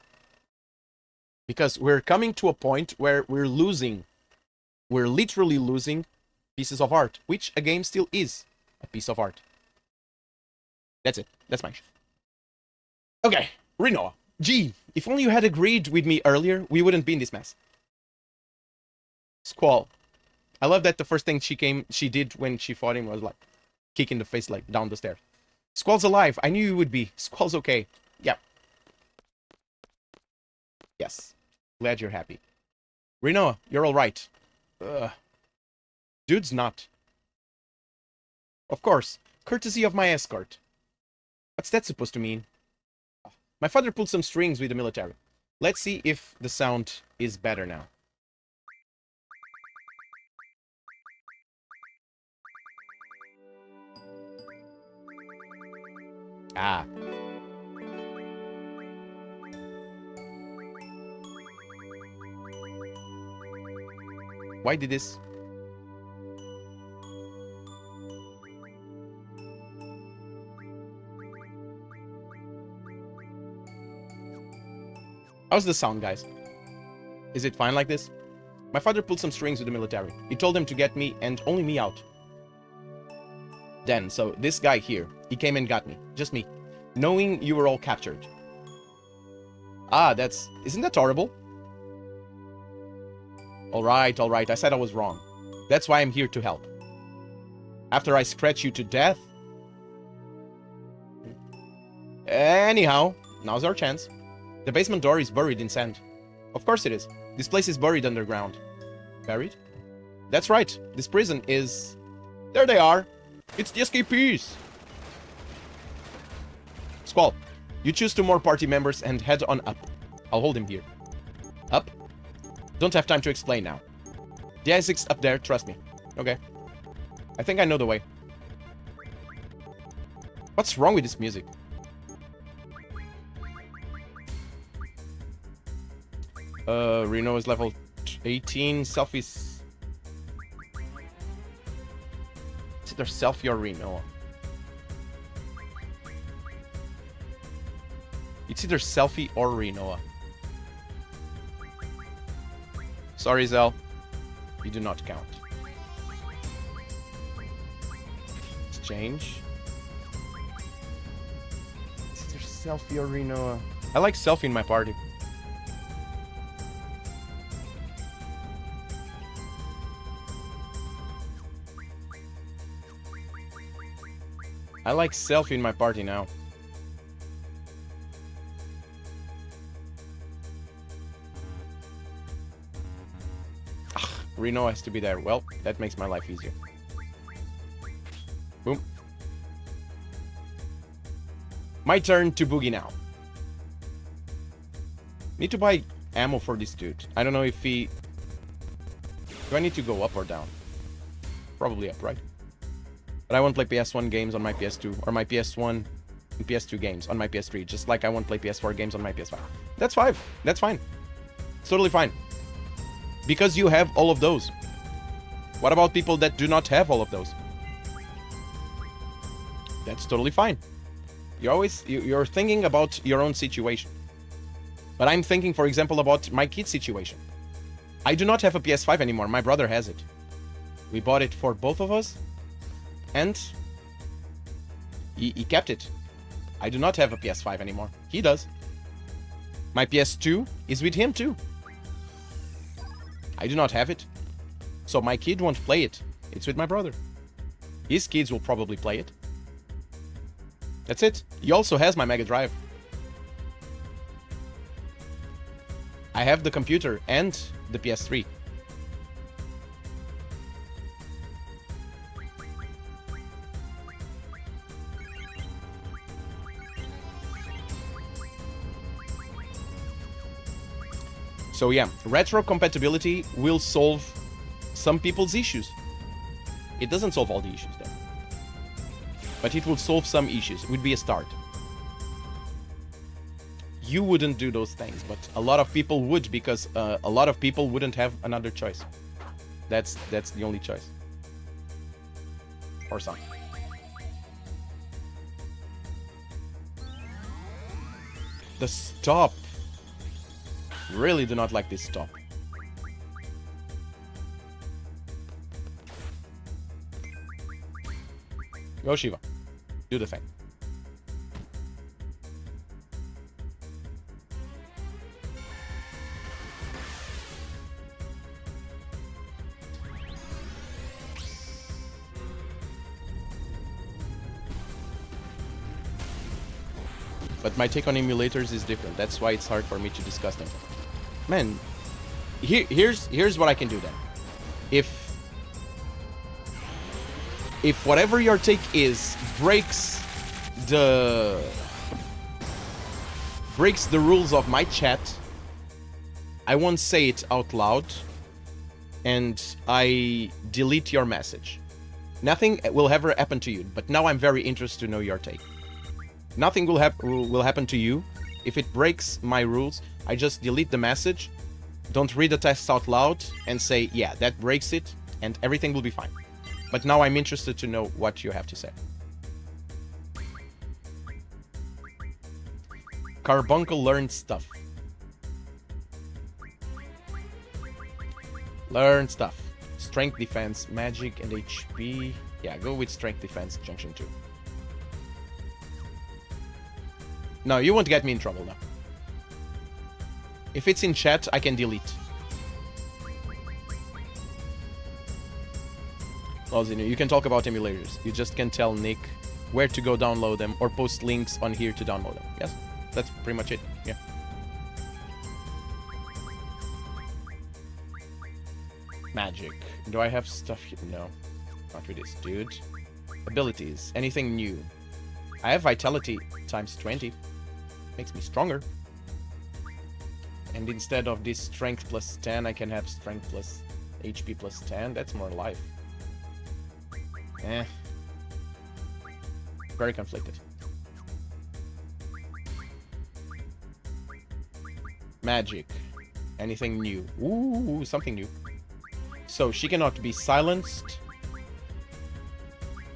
Because we're coming to a point where we're literally losing pieces of art, which a game still is a piece of art. That's it. That's my shit. Okay, Renoa. Gee, if only you had agreed with me earlier, we wouldn't be in this mess. Squall. I love that the first thing she did when she fought him was like kick in the face, like down the stairs. Squall's alive. I knew you would be. Squall's okay. Yeah. Yes. Glad you're happy. Renoa, you're alright. Dude's not. Of course. Courtesy of my escort. What's that supposed to mean? My father pulled some strings with the military. Let's see if the sound is better now. Ah. Why did this? How's the sound, guys? Is it fine like this? My father pulled some strings with the military. He told them to get me and only me out. Then, so this guy here, he came and got me. Just me. Knowing you were all captured. Ah, isn't that horrible? Alright, I said I was wrong. That's why I'm here to help. After I scratch you to death? Anyhow, now's our chance. The basement door is buried in sand. Of course it is. This place is buried underground. Buried? That's right. This prison is... There they are. It's the escapees. Squall, you choose 2 more party members and head on up. I'll hold him here. Up? Don't have time to explain now. The Isaac's up there, trust me. Okay. I think I know the way. What's wrong with this music? Reno is level 18. Selfies. It's either Selfie or Reno. It's either Selfie or Renoa. Sorry, Zell. You do not count. Let's change. It's either Selfie or Renoa. I like Selfie in my party. I like Selfie in my party now. Reno has to be there. Well, that makes my life easier. Boom. My turn to boogie now. Need to buy ammo for this dude. I don't know if he... Do I need to go up or down? Probably up, right? But I won't play PS1 games on my PS2. Or my PS1 and PS2 games on my PS3. Just like I won't play PS4 games on my PS5. That's fine. That's fine. It's totally fine. Because you have all of those. What about people that do not have all of those? That's totally fine. You're thinking about your own situation. But I'm thinking, for example, about my kid's situation. I do not have a PS5 anymore. My brother has it. We bought it for both of us. And he kept it. I do not have a PS5 anymore. He does. My PS2 is with him too. I do not have it. So my kid won't play it. It's with my brother. His kids will probably play it. That's it. He also has my Mega Drive. I have the computer and the PS3. So yeah, retro compatibility will solve some people's issues. It doesn't solve all the issues though. But it will solve some issues. It would be a start. You wouldn't do those things, but a lot of people would, because a lot of people wouldn't have another choice. That's the only choice. Or some. The stop. Really do not like this stop. Go Shiva. Do the thing. But my take on emulators is different. That's why it's hard for me to discuss them. Man, here's what I can do then. If whatever your take is breaks the rules of my chat, I won't say it out loud, and I delete your message. Nothing will ever happen to you, but now I'm very interested to know your take. Nothing will happen to you. If it breaks my rules, I just delete the message, don't read the text out loud, and say, yeah, that breaks it, and everything will be fine. But now I'm interested to know what you have to say. Carbuncle learned stuff. Learn stuff. Strength, defense, magic, and HP. Yeah, go with strength, defense, junction 2. No, you won't get me in trouble now. If it's in chat, I can delete. Lozino, you can talk about emulators. You just can tell Nick where to go download them or post links on here to download them. Yes, that's pretty much it. Yeah. Magic. Do I have stuff here? No. Not with this dude. Abilities. Anything new? I have vitality times 20. Makes me stronger. And instead of this strength plus 10, I can have strength plus HP plus 10. That's more life. Eh. Very conflicted. Magic. Anything new? Ooh, something new. So she cannot be silenced.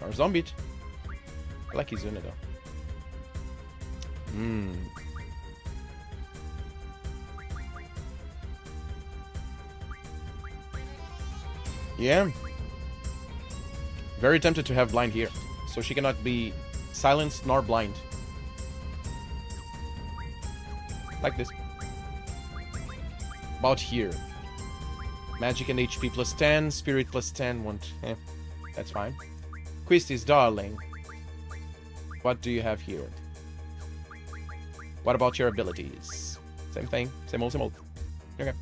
Or zombied. I like Izuna though. Hmm. Yeah. Very tempted to have blind here. So she cannot be silenced nor blind. Like this. About here. Magic and HP plus 10, Spirit plus 10, that's fine. Quistis, darling. What do you have here? What about your abilities? Same thing. Same old, same old. Okay.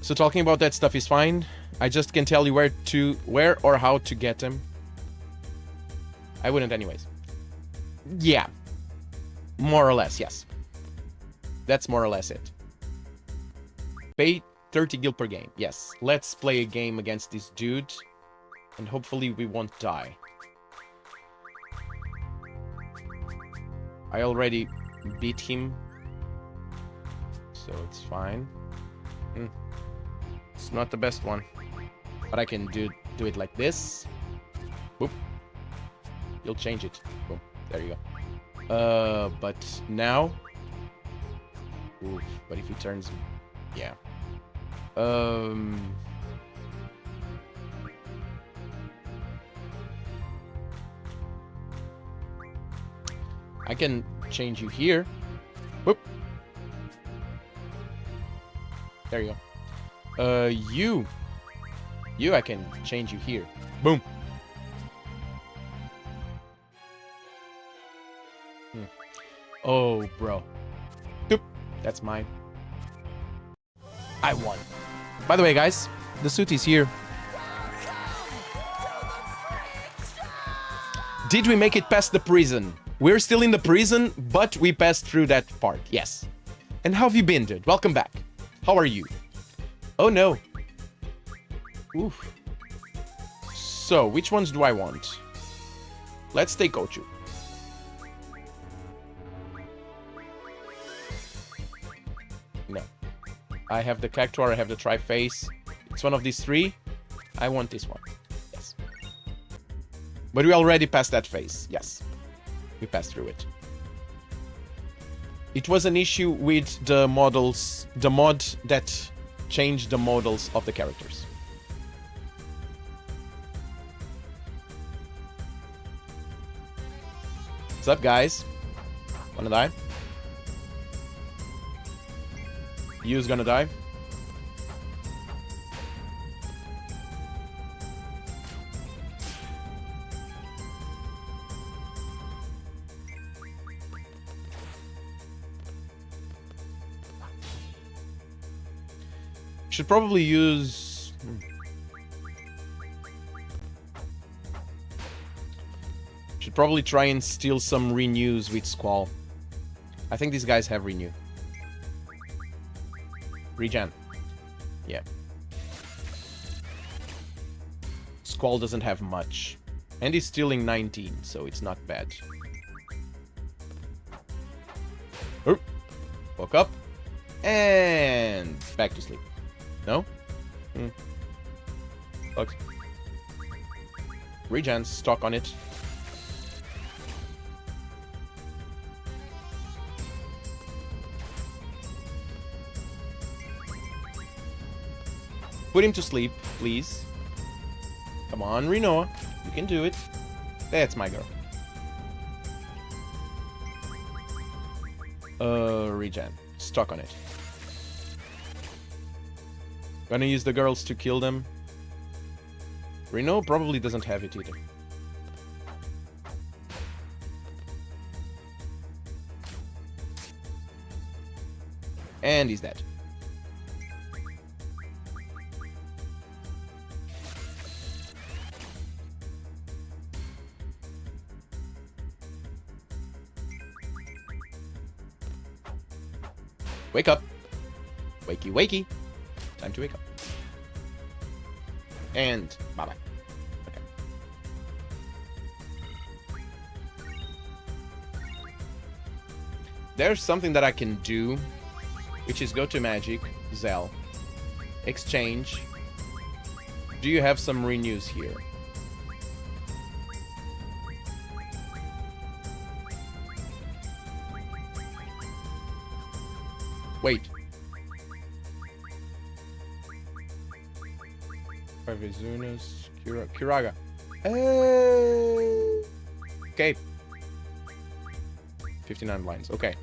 So talking about that stuff is fine. I just can tell you where or how to get them. I wouldn't anyways. Yeah. More or less, yes. That's more or less it. Pay 30 gil per game. Yes. Let's play a game against this dude. And hopefully we won't die. I already beat him. So it's fine. It's not the best one. But I can do it like this. Boop. You'll change it. Boom. There you go. But now... Oof. But if he turns... Yeah. I can change you here. Whoop. There you go. You I can change you here. Boom. Oh, bro. Doop. That's mine. I won. By the way, guys, the suit is here. Did we make it past the prison? We're still in the prison, but we passed through that part. Yes. And how have you been, dude? Welcome back. How are you? Oh, no. Oof. So, which ones do I want? Let's take Ochu. No. I have the Cactuar, I have the Tri-Face. It's one of these three. I want this one. Yes. But we already passed that phase. Yes. We passed through it. It was an issue with the models, the mod that changed the models of the characters. What's up, guys? Wanna die? You's gonna die. Should probably use... Should probably try and steal some renews with Squall. I think these guys have renew. Regen. Yeah. Squall doesn't have much. And he's stealing 19, so it's not bad. Oh. Woke up. And back to sleep. No? Bugs. Regen, stock on it. Put him to sleep, please. Come on, Renoa. You can do it. That's my girl. Regen. Stock on it. Gonna use the girls to kill them. Reno probably doesn't have it either. And he's dead. Wake up. Wakey, wakey. Time to wake up. And bye-bye. Okay. There's something that I can do, which is go to Magic, Zell, exchange. Do you have some renews here? Wait. Parvizunas, Kiraga. Okay. 59 blinds. Okay.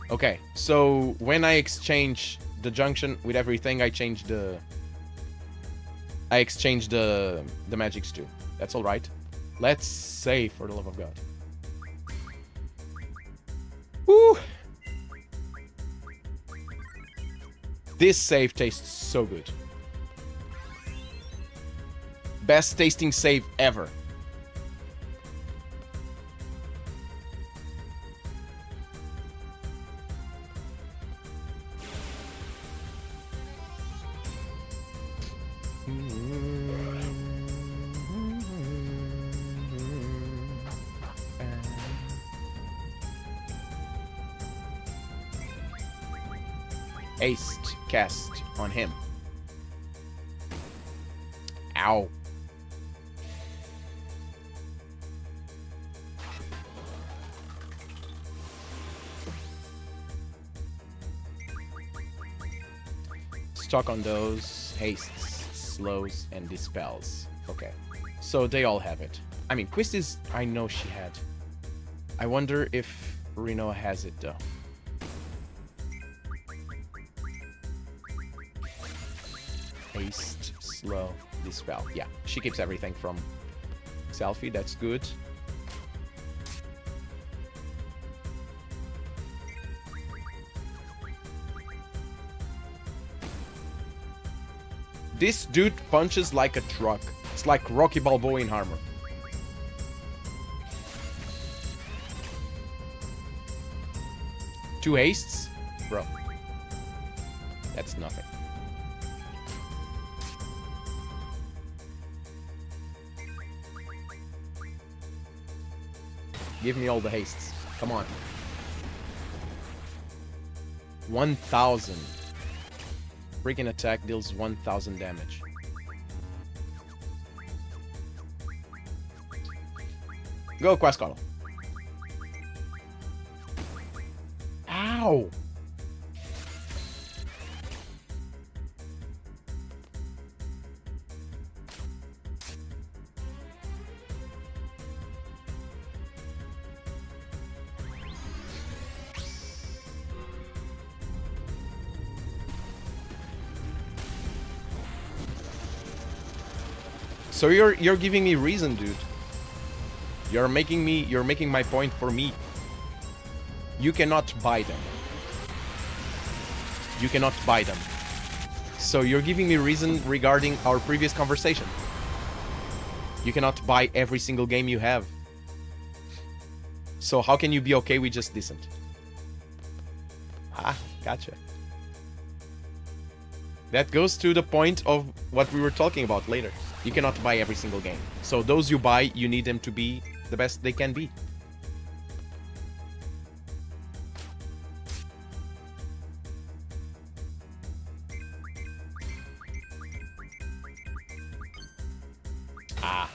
Okay. So when I exchange the junction with everything, I exchange the magics too. That's all right. Let's say, for the love of God. Woo! This save tastes so good. Best tasting save ever. Aced cast on him. Ow. Stock on those, hastes, slows, and dispels. Okay. So they all have it. I mean, Quist I know she had. I wonder if Reno has it though. Haste, slow, dispel. Yeah, she keeps everything from Selfie. That's good. This dude punches like a truck. It's like Rocky Balboa in armor. Two hastes? Bro. That's nothing. Give me all the hastes. Come on. 1,000. Freaking attack deals 1,000 damage. Go, Quascottle. Ow! So you're giving me reason, dude. You're making my point for me. You cannot buy them. You cannot buy them. So you're giving me reason regarding our previous conversation. You cannot buy every single game you have. So how can you be okay with just decent? Ah, gotcha. That goes to the point of what we were talking about later. You cannot buy every single game. So those you buy, you need them to be the best they can be. Ah.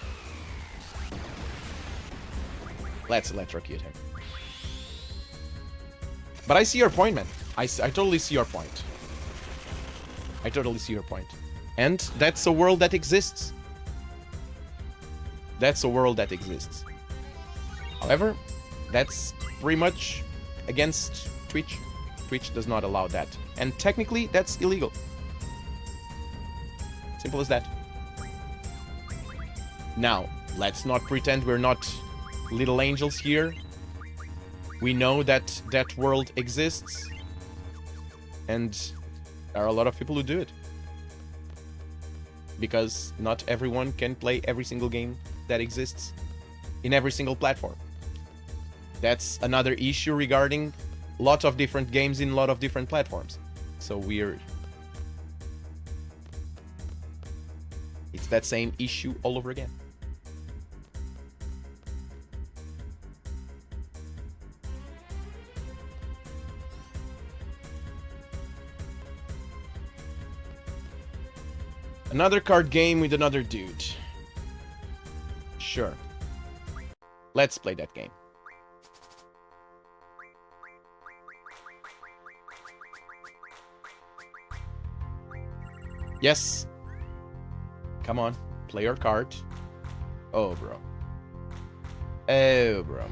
Let's electrocute him. But I see your point, man. I totally see your point. I totally see your point. And that's a world that exists. That's a world that exists. However, that's pretty much against Twitch. Twitch does not allow that. And technically, that's illegal. Simple as that. Now, let's not pretend we're not little angels here. We know that that world exists. And there are a lot of people who do it. Because not everyone can play every single game that exists in every single platform. That's another issue regarding lots of different games in a lot of different platforms. So it's It's that same issue all over again. Another card game with another dude. Sure. Let's play that game. Yes. Come on. Play your card. Oh, bro. Oh, bro.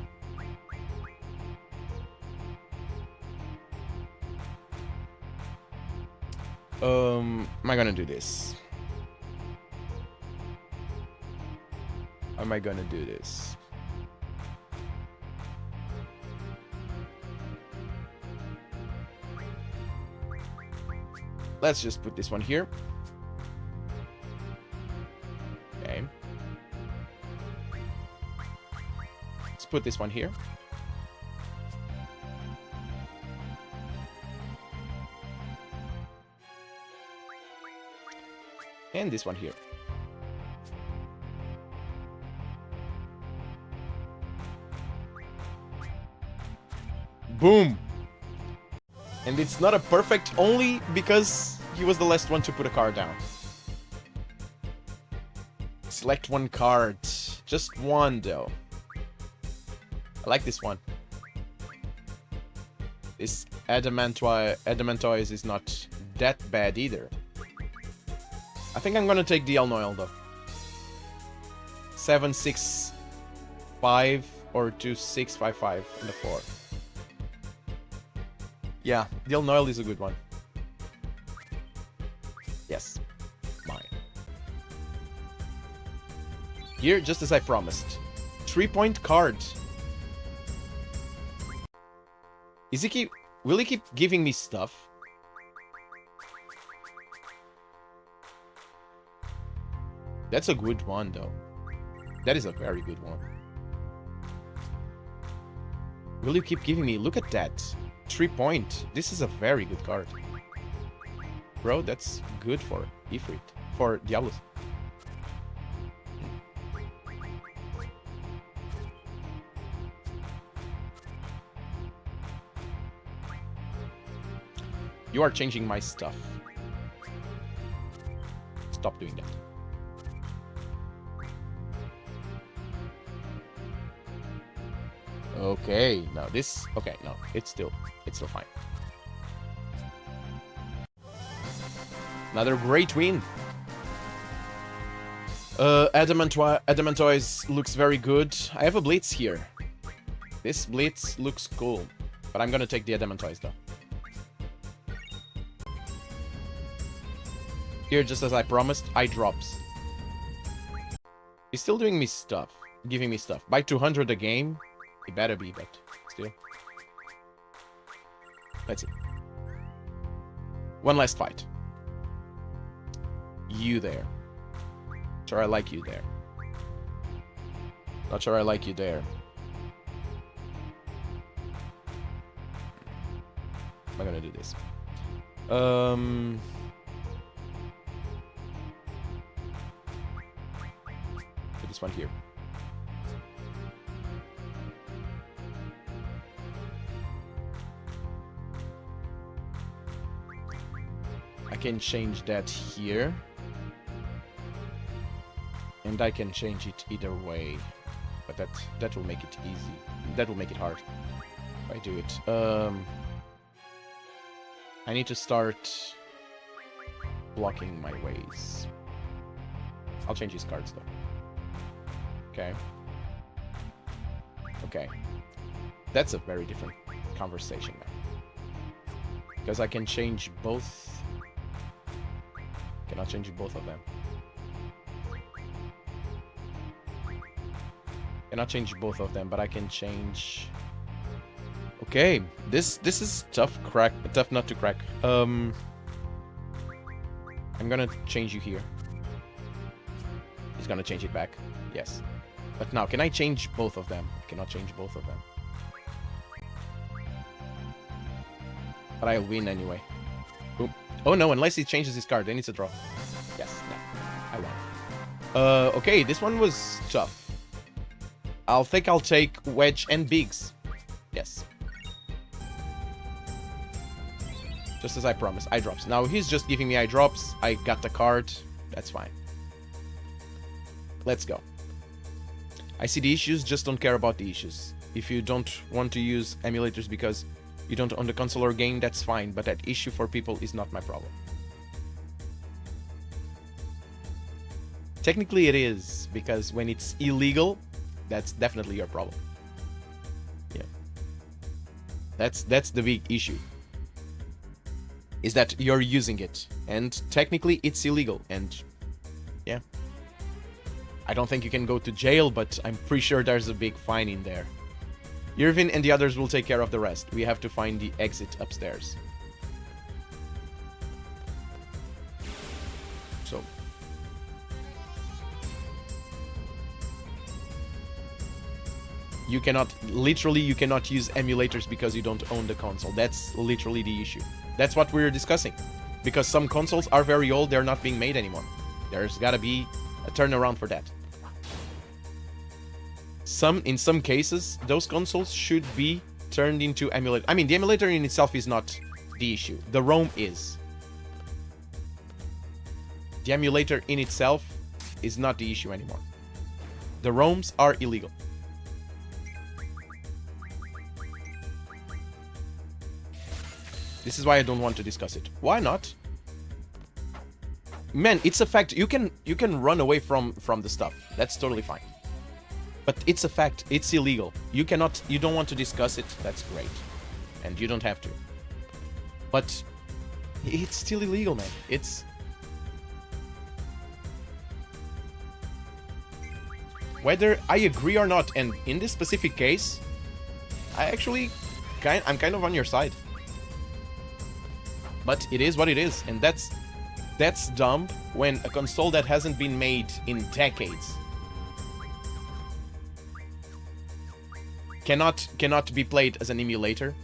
Am I gonna do this? Am I gonna do this? Let's just put this one here. Okay. Let's put this one here. And this one here. Boom! And it's not a perfect only because he was the last one to put a card down. Select one card. Just one, though. I like this one. This Adamantoise is not that bad either. I think I'm gonna take the Elnoil, though. 7-6-5 or 2-6-5-5 in the 4. Yeah, the Elnoil is a good one. Yes. Mine. Here, just as I promised. 3-point card. Will he keep giving me stuff? That's a good one, though. That is a very good one. Will you keep giving me? Look at that. 3-point. This is a very good card. Bro, that's good for Ifrit. For Diablos. You are changing my stuff. Stop doing that. Okay, now this... Okay, no, it's still fine. Another great win. Adamantoise looks very good. I have a Blitz here. This Blitz looks cool. But I'm gonna take the Adamantoise, though. Here, just as I promised, I drops. He's still doing me stuff. Giving me stuff. By 200 a game? He better be, but still. Let's see. One last fight. You there. Sure, I like you there. Not sure I like you there. Am I gonna do this? Put this one here. I can change that here. And I can change it either way. But that will make it easy. That will make it hard if I do it. I need to start blocking my ways. I'll change these cards, though. Okay. Okay. That's a very different conversation now. Because I can change both... Cannot change both of them. Cannot change both of them, but I can change... Okay, this is tough not to crack. I'm gonna change you here. He's gonna change it back. Yes. But now, can I change both of them? I cannot change both of them. But I'll win anyway. Boom. Oh no, unless he changes his card, then it's a draw. Yes, no. I won. Okay, this one was tough. I'll take Wedge and Biggs. Yes. Just as I promised. Eye drops. Now he's just giving me eye drops. I got the card. That's fine. Let's go. I see the issues, just don't care about the issues. If you don't want to use emulators because you don't own the console or game, that's fine. But that issue for people is not my problem. Technically it is, because when it's illegal, that's definitely your problem. Yeah. That's the big issue. Is that you're using it. And technically it's illegal. And yeah. I don't think you can go to jail, but I'm pretty sure there's a big fine in there. Irvin and the others will take care of the rest. We have to find the exit upstairs. So. You cannot, literally, you cannot use emulators because you don't own the console. That's literally the issue. That's what we're discussing. Because some consoles are very old, they're not being made anymore. There's gotta be a turnaround for that. In some cases, those consoles should be turned into emulator. I mean, the emulator in itself is not the issue. The ROM is. The emulator in itself is not the issue anymore. The ROMs are illegal. This is why I don't want to discuss it. Why not? Man, it's a fact. You can run away from the stuff. That's totally fine. But it's a fact. It's illegal. You don't want to discuss it. That's great. And you don't have to. But it's still illegal, man. It's... Whether I agree or not, and in this specific case, I'm kind of on your side. But it is what it is, and that's dumb when a console that hasn't been made in decades cannot be played as an emulator.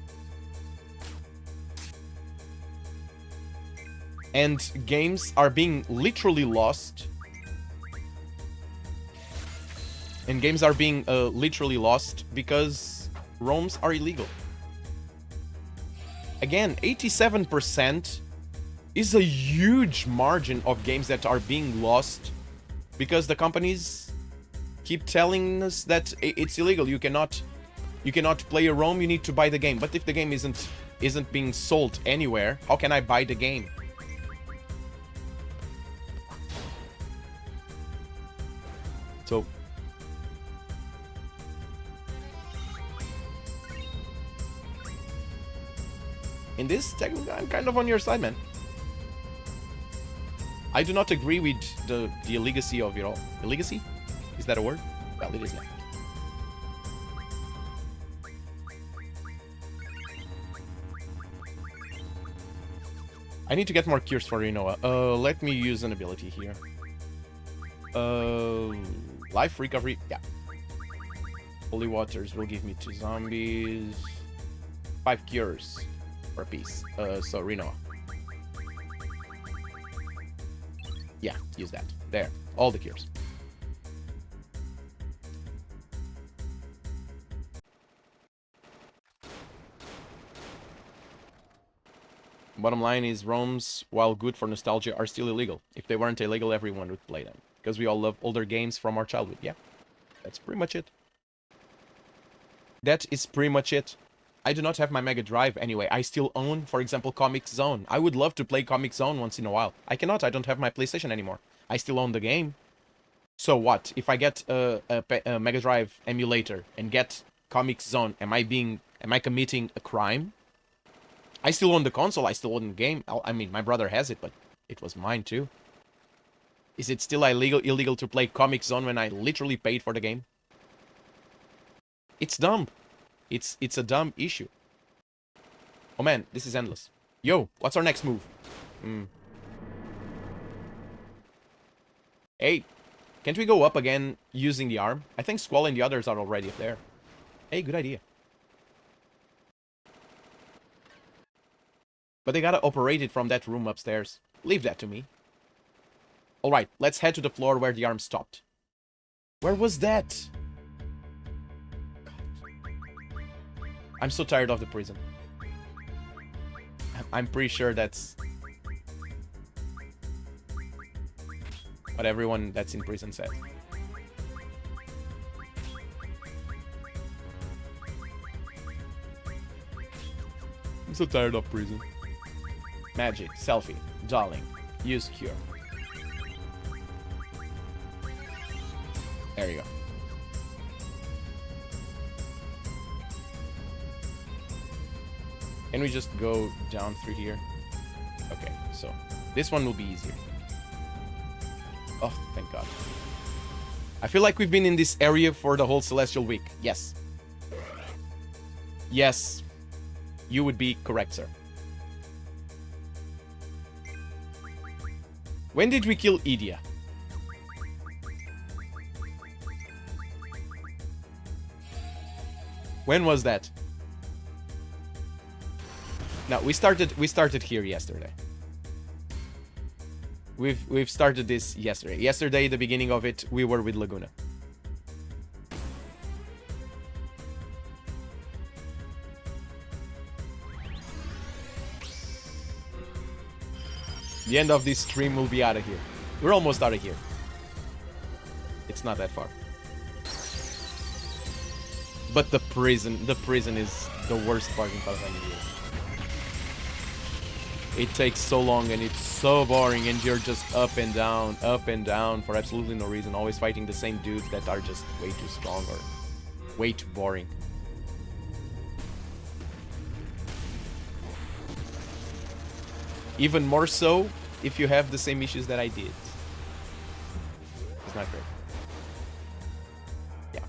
And games are being literally lost. And games are being literally lost because ROMs are illegal. Again, 87% is a huge margin of games that are being lost because the companies keep telling us that it's illegal. You cannot play a ROM, you need to buy the game. But if the game isn't being sold anywhere, how can I buy the game? So in this, technically, I'm kind of on your side, man. I do not agree with the illegacy of it all. Illegacy? Is that a word? Well, it is not. I need to get more cures for Rinoa. Let me use an ability here. Life recovery. Yeah. Holy waters will give me 2 zombies. 5 cures for a piece. So Rinoa. Yeah, use that. There. All the cures. Bottom line is ROMs, while good for nostalgia, are still illegal. If they weren't illegal, everyone would play them. Because we all love older games from our childhood. Yeah, that's pretty much it. That is pretty much it. I do not have my Mega Drive anyway. I still own, for example, Comic Zone. I would love to play Comic Zone once in a while. I cannot. I don't have my PlayStation anymore. I still own the game. So what? If I get a Mega Drive emulator and get Comic Zone, am I committing a crime? I still own the console, I still own the game. I mean, my brother has it, but it was mine too. Is it still illegal to play Comic Zone when I literally paid for the game? It's dumb. It's a dumb issue. Oh man, this is endless. Yo, what's our next move? Hey, can't we go up again using the arm? I think Squall and the others are already up there. Hey, good idea. But they gotta operate it from that room upstairs. Leave that to me. Alright, let's head to the floor where the arm stopped. Where was that? I'm so tired of the prison. I'm pretty sure that's what everyone that's in prison says. I'm so tired of prison. Magic, selfie, darling, use cure. There you go. Can we just go down through here? Okay, so this one will be easier. Oh, thank God. I feel like we've been in this area for the whole Celestial Week. Yes. Yes. You would be correct, sir. When did we kill Idia? When was that? No, we started here yesterday. We've started this yesterday. Yesterday, the beginning of it, we were with Laguna. The end of this stream will be out of here. We're almost out of here. It's not that far. But the prison is the worst part in Final Fantasy. It takes so long and it's so boring and you're just up and down for absolutely no reason. Always fighting the same dudes that are just way too strong or way too boring. Even more so if you have the same issues that I did. It's not great. Yeah.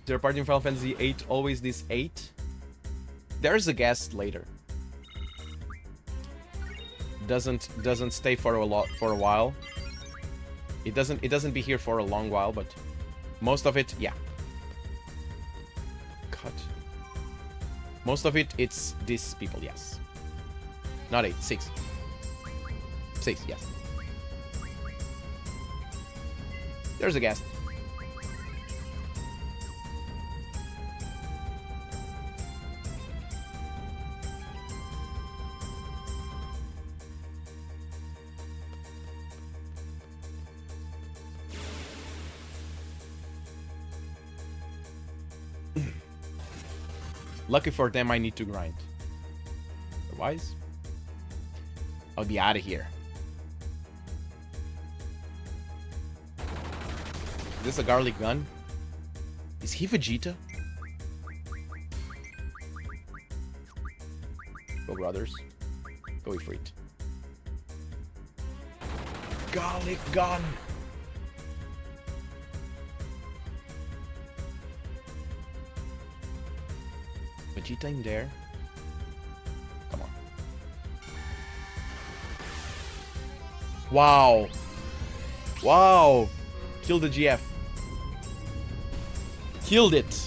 Their party in Final Fantasy VIII always this 8? There's a guest later. Doesn't stay for a while. It doesn't be here for a long while, but most of it, yeah. Cut. Most of it, it's these people, yes. Not 8, 6. 6, yes. There's a guest. Lucky for them, I need to grind. Otherwise, I'll be out of here. Is this a garlic gun? Is he Vegeta? Go, brothers. Go, Ifrit. Garlic gun! Vegeta in there? Come on. Wow! Wow! Killed the GF. Killed it!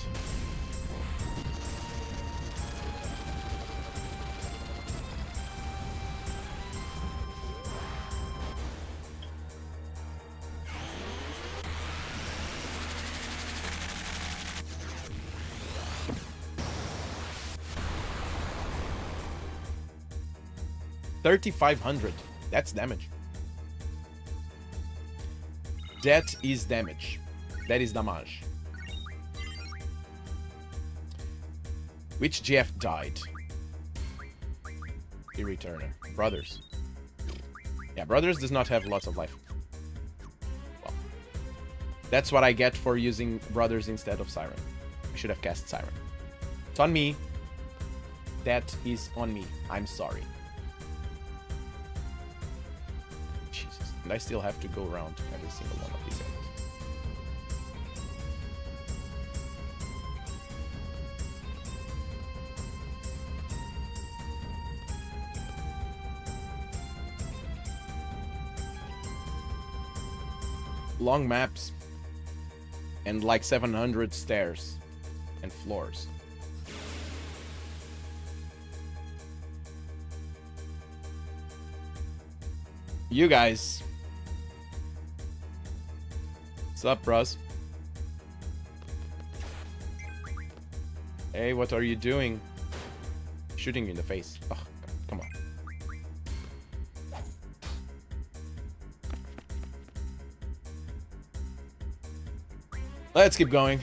$3,500. That's damage. That is damage. That is damage. Which GF died? The Returner. Brothers. Yeah, Brothers does not have lots of life. Well, that's what I get for using Brothers instead of Siren. I should have cast Siren. It's on me. That is on me. I'm sorry. And I still have to go around every single one of these areas. Long maps. and like 700 stairs and floors. You guys. What's up, bros? Hey, what are you doing? Shooting you in the face. Oh, come on. Let's keep going.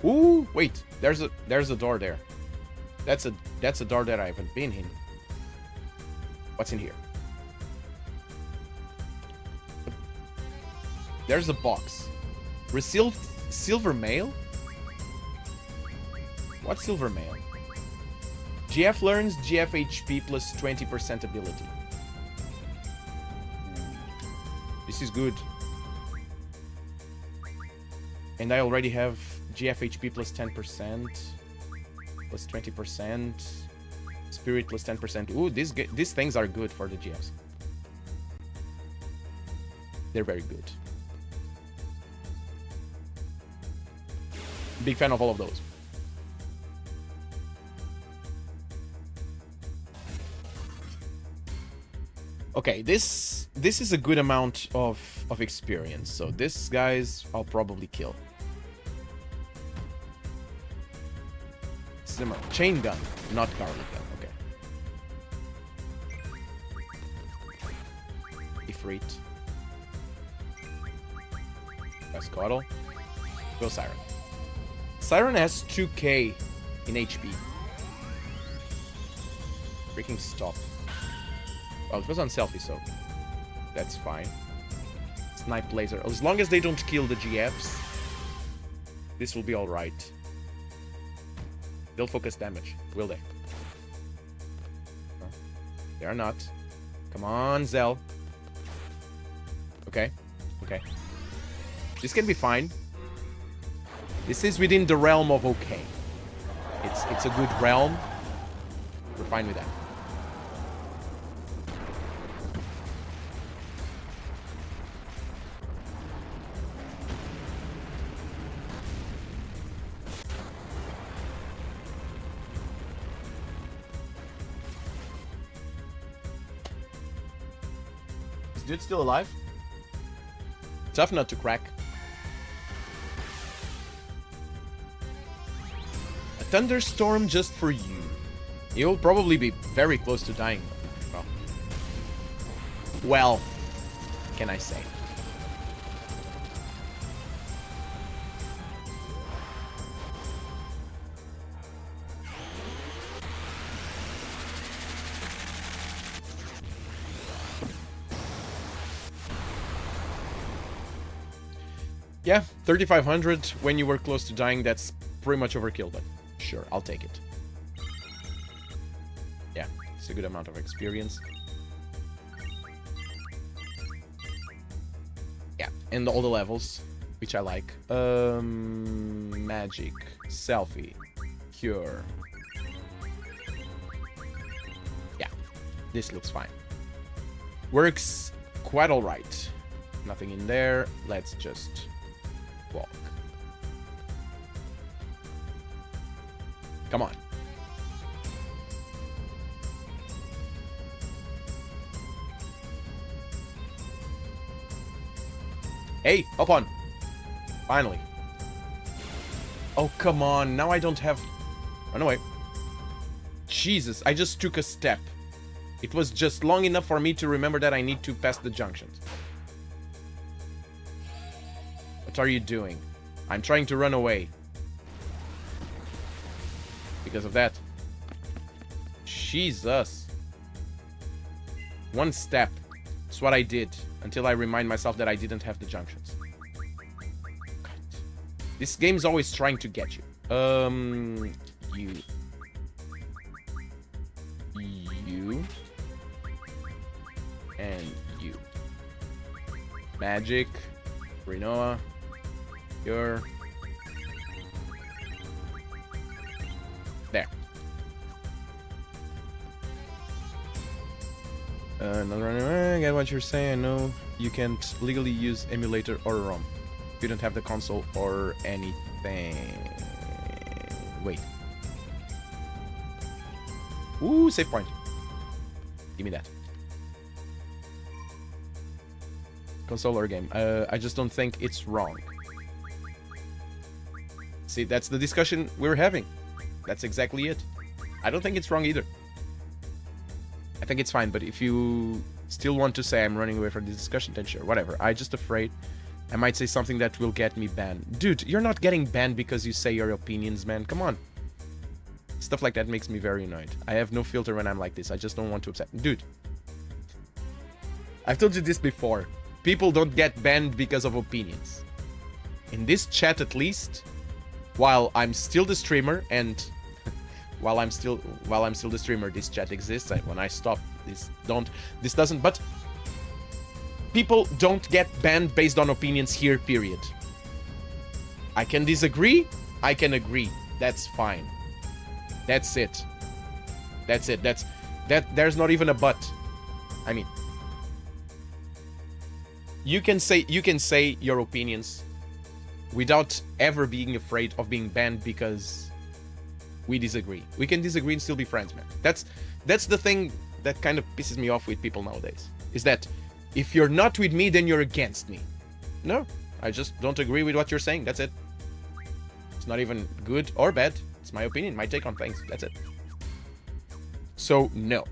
Ooh, wait. There's a door there. That's a door that I haven't been in. What's in here? There's a box. Received silver mail? What's silver mail? GF learns GF HP plus 20% ability. This is good. And I already have GF HP plus 10%. Plus 20%. Spirit plus 10%. Ooh, these things are good for the GFs. They're very good. Big fan of all of those. Okay, this is a good amount of experience. So this guys I'll probably kill. Simmer. Chain gun, not garlic gun. Okay. Ifrit. Escuttle. Go Siren. Siren has 2k in HP. Freaking stop. Oh, it was on selfie, so that's fine. Snipe laser. As long as they don't kill the GFs, this will be alright. They'll focus damage, will they? No, they are not. Come on, Zell. Okay. Okay. This can be fine. This is within the realm of okay. It's a good realm. We're fine with that. Is dude still alive? Tough not to crack. A thunderstorm just for you. You'll probably be very close to dying. Well, can I say? Yeah, 3,500 when you were close to dying, that's pretty much overkill, but sure, I'll take it. Yeah, it's a good amount of experience. Yeah, and all the levels, which I like. Magic, selfie, cure. Yeah, this looks fine. Works quite alright. Nothing in there, let's just walk. Come on. Hey, hop on. Finally. Oh, come on. Now I don't have... Run away. Jesus, I just took a step. It was just long enough for me to remember that I need to pass the junctions. What are you doing? I'm trying to run away. Because of that. Jesus. One step. That's what I did. Until I remind myself that I didn't have the junctions. God. This game's always trying to get you. You. You. And you. Magic. Renoa. You're... There. I get what you're saying. I know you can't legally use emulator or ROM. You don't have the console or anything. Wait. Ooh, save point. Give me that. Console or game. I just don't think it's wrong. See, that's the discussion we're having. That's exactly it. I don't think it's wrong either. I think it's fine, but if you still want to say I'm running away from this discussion, then sure, whatever. I'm just afraid I might say something that will get me banned. Dude, you're not getting banned because you say your opinions, man. Come on. Stuff like that makes me very annoyed. I have no filter when I'm like this. I just don't want to upset. Dude, I've told you this before. People don't get banned because of opinions. In this chat, at least, while I'm still the streamer, and while I'm still the streamer, this chat exists. When I stop, this doesn't. But people don't get banned based on opinions here. Period. I can disagree. I can agree. That's fine. That's it. That's it. There's not even a but. I mean, you can say your opinions without ever being afraid of being banned because we disagree. We can disagree and still be friends, man. That's the thing that kind of pisses me off with people nowadays. Is that if you're not with me, then you're against me. No, I just don't agree with what you're saying. That's it. It's not even good or bad. It's my opinion, my take on things. That's it. So no,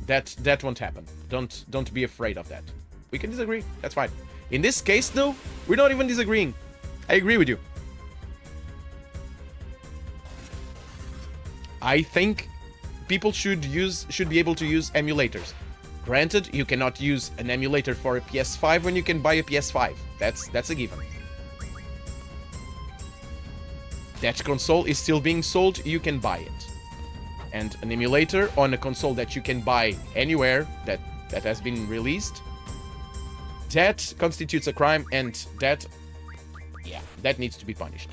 that won't happen. Don't be afraid of that. We can disagree. That's fine. In this case, though, we're not even disagreeing. I agree with you. I think people should be able to use emulators. Granted, you cannot use an emulator for a PS5 when you can buy a PS5. That's a given. That console is still being sold, you can buy it. And an emulator on a console that you can buy anywhere that has been released, that constitutes a crime, and that needs to be punished.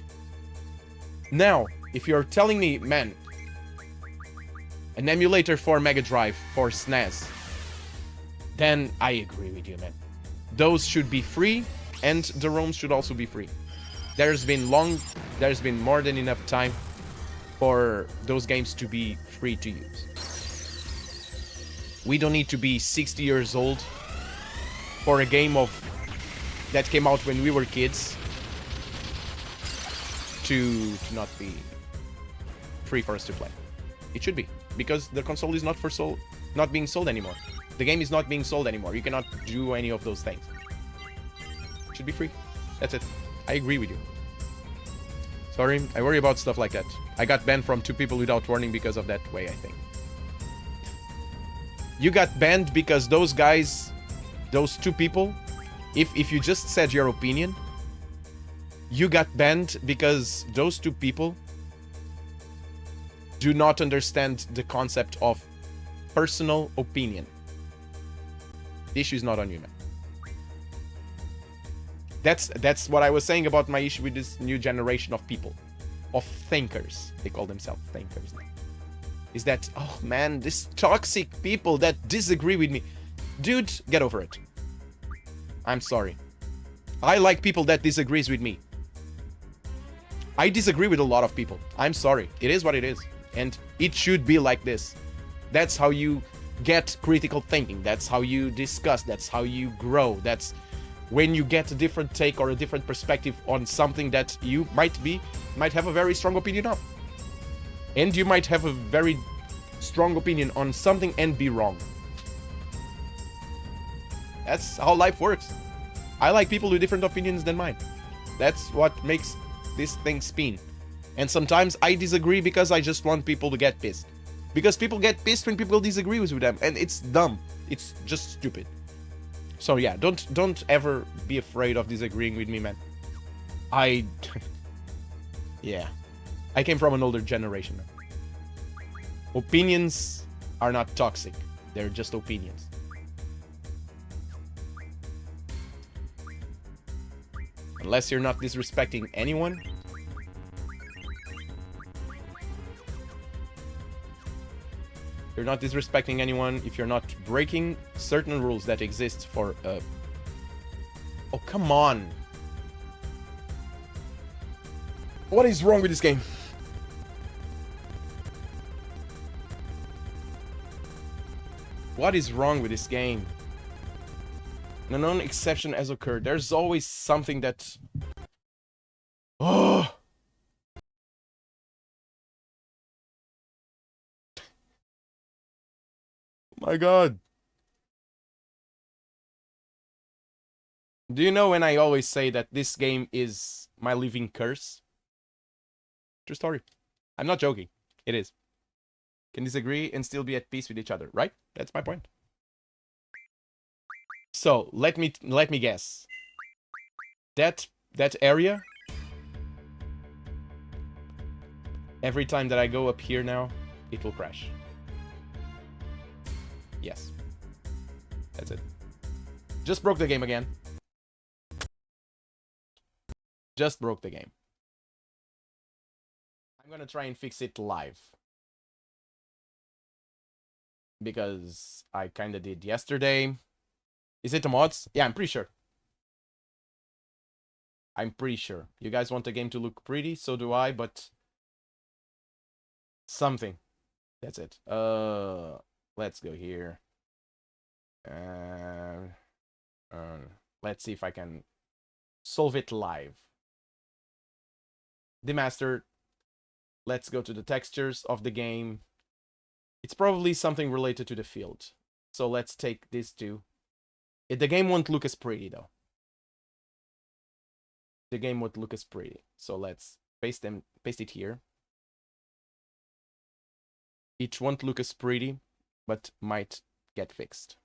Now, if you're telling me, man, an emulator for Mega Drive, for SNES, then I agree with you, man. Those should be free, and the ROMs should also be free. There's been more than enough time for those games to be free to use. We don't need to be 60 years old for a game that came out when we were kids to not be free for us to play. It should be, because the console is not being sold anymore. The game is not being sold anymore. You cannot do any of those things. It should be free. That's it. I agree with you. Sorry, I worry about stuff like that. I got banned from 2 people without warning because of that way, I think. You got banned because those guys, those 2 people, if you just said your opinion, you got banned because those 2 people do not understand the concept of personal opinion. The issue is not on you, man. That's what I was saying about my issue with this new generation of people, of thinkers. They call themselves thinkers now. Is that, oh man, this toxic people that disagree with me. Dude, get over it. I'm sorry. I like people that disagrees with me. I disagree with a lot of people. I'm sorry. It is what it is. And it should be like this. That's how you get critical thinking. That's how you discuss. That's how you grow. That's when you get a different take or a different perspective on something that you might have a very strong opinion of. And you might have a very strong opinion on something and be wrong. That's how life works. I like people with different opinions than mine. That's what makes this thing spin. And sometimes I disagree because I just want people to get pissed. Because people get pissed when people disagree with them, and it's dumb. It's just stupid. So yeah, don't ever be afraid of disagreeing with me, man. Yeah. I came from an older generation, man. Opinions are not toxic. They're just opinions. Unless you're not disrespecting anyone. You're not disrespecting anyone. If you're not breaking certain rules that exist for... Oh, come on. What is wrong with this game? What is wrong with this game? No known exception has occurred. There's always something that... Oh! My god. Do you know when I always say that this game is my living curse? True story. I'm not joking. It is. Can disagree and still be at peace with each other, right? That's my point. So, let me guess. That area, every time that I go up here now, it will crash. Yes. That's it. Just broke the game again. Just broke the game. I'm gonna try and fix it live. Because I kinda did yesterday. Is it the mods? Yeah, I'm pretty sure. I'm pretty sure. You guys want the game to look pretty, so do I, but... something. That's it. Let's go here. Let's see if I can solve it live. Remastered. Let's go to the textures of the game. It's probably something related to the field. So let's take these two. The game won't look as pretty though. The game won't look as pretty. So let's paste it here. Each won't look as pretty, but might get fixed.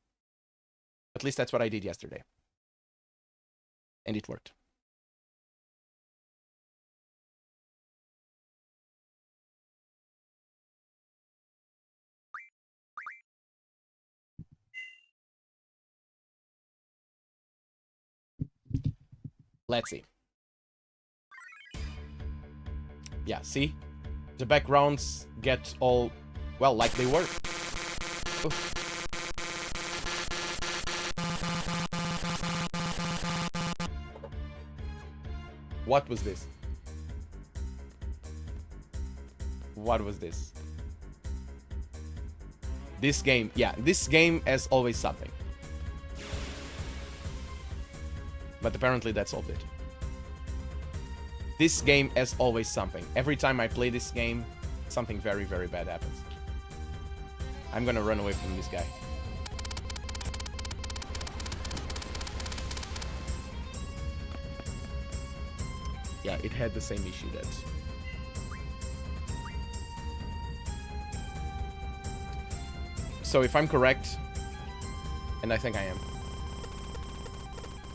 At least that's what I did yesterday. And it worked. Let's see. Yeah, see? The backgrounds get all, well, like they were. Oof. What was this? What was this? This game, yeah, this game has always something. But apparently that's all it. This game has always something. Every time I play this game, something very, very bad happens. I'm gonna run away from this guy. Yeah, it had the same issue that... So if I'm correct, and I think I am,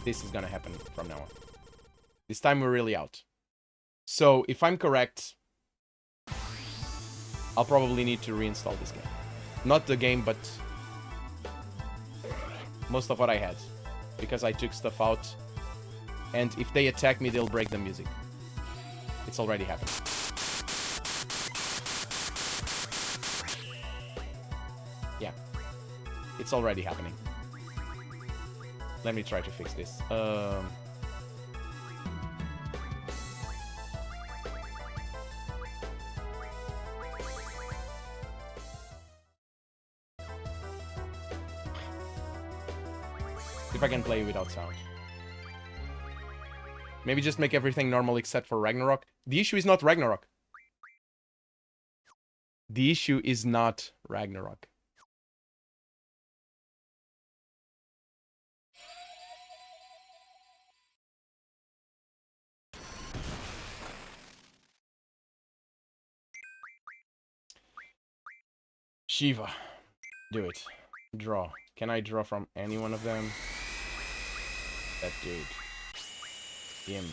this is gonna happen from now on. This time we're really out. So if I'm correct, I'll probably need to reinstall this game. Not the game, but most of what I had. Because I took stuff out. And if they attack me, they'll break the music. It's already happened. Yeah. It's already happening. Let me try to fix this. If I can play without sound. Maybe just make everything normal except for Ragnarok. The issue is not Ragnarok. The issue is not Ragnarok. Shiva. Do it. Draw. Can I draw from any one of them? That dude. Him.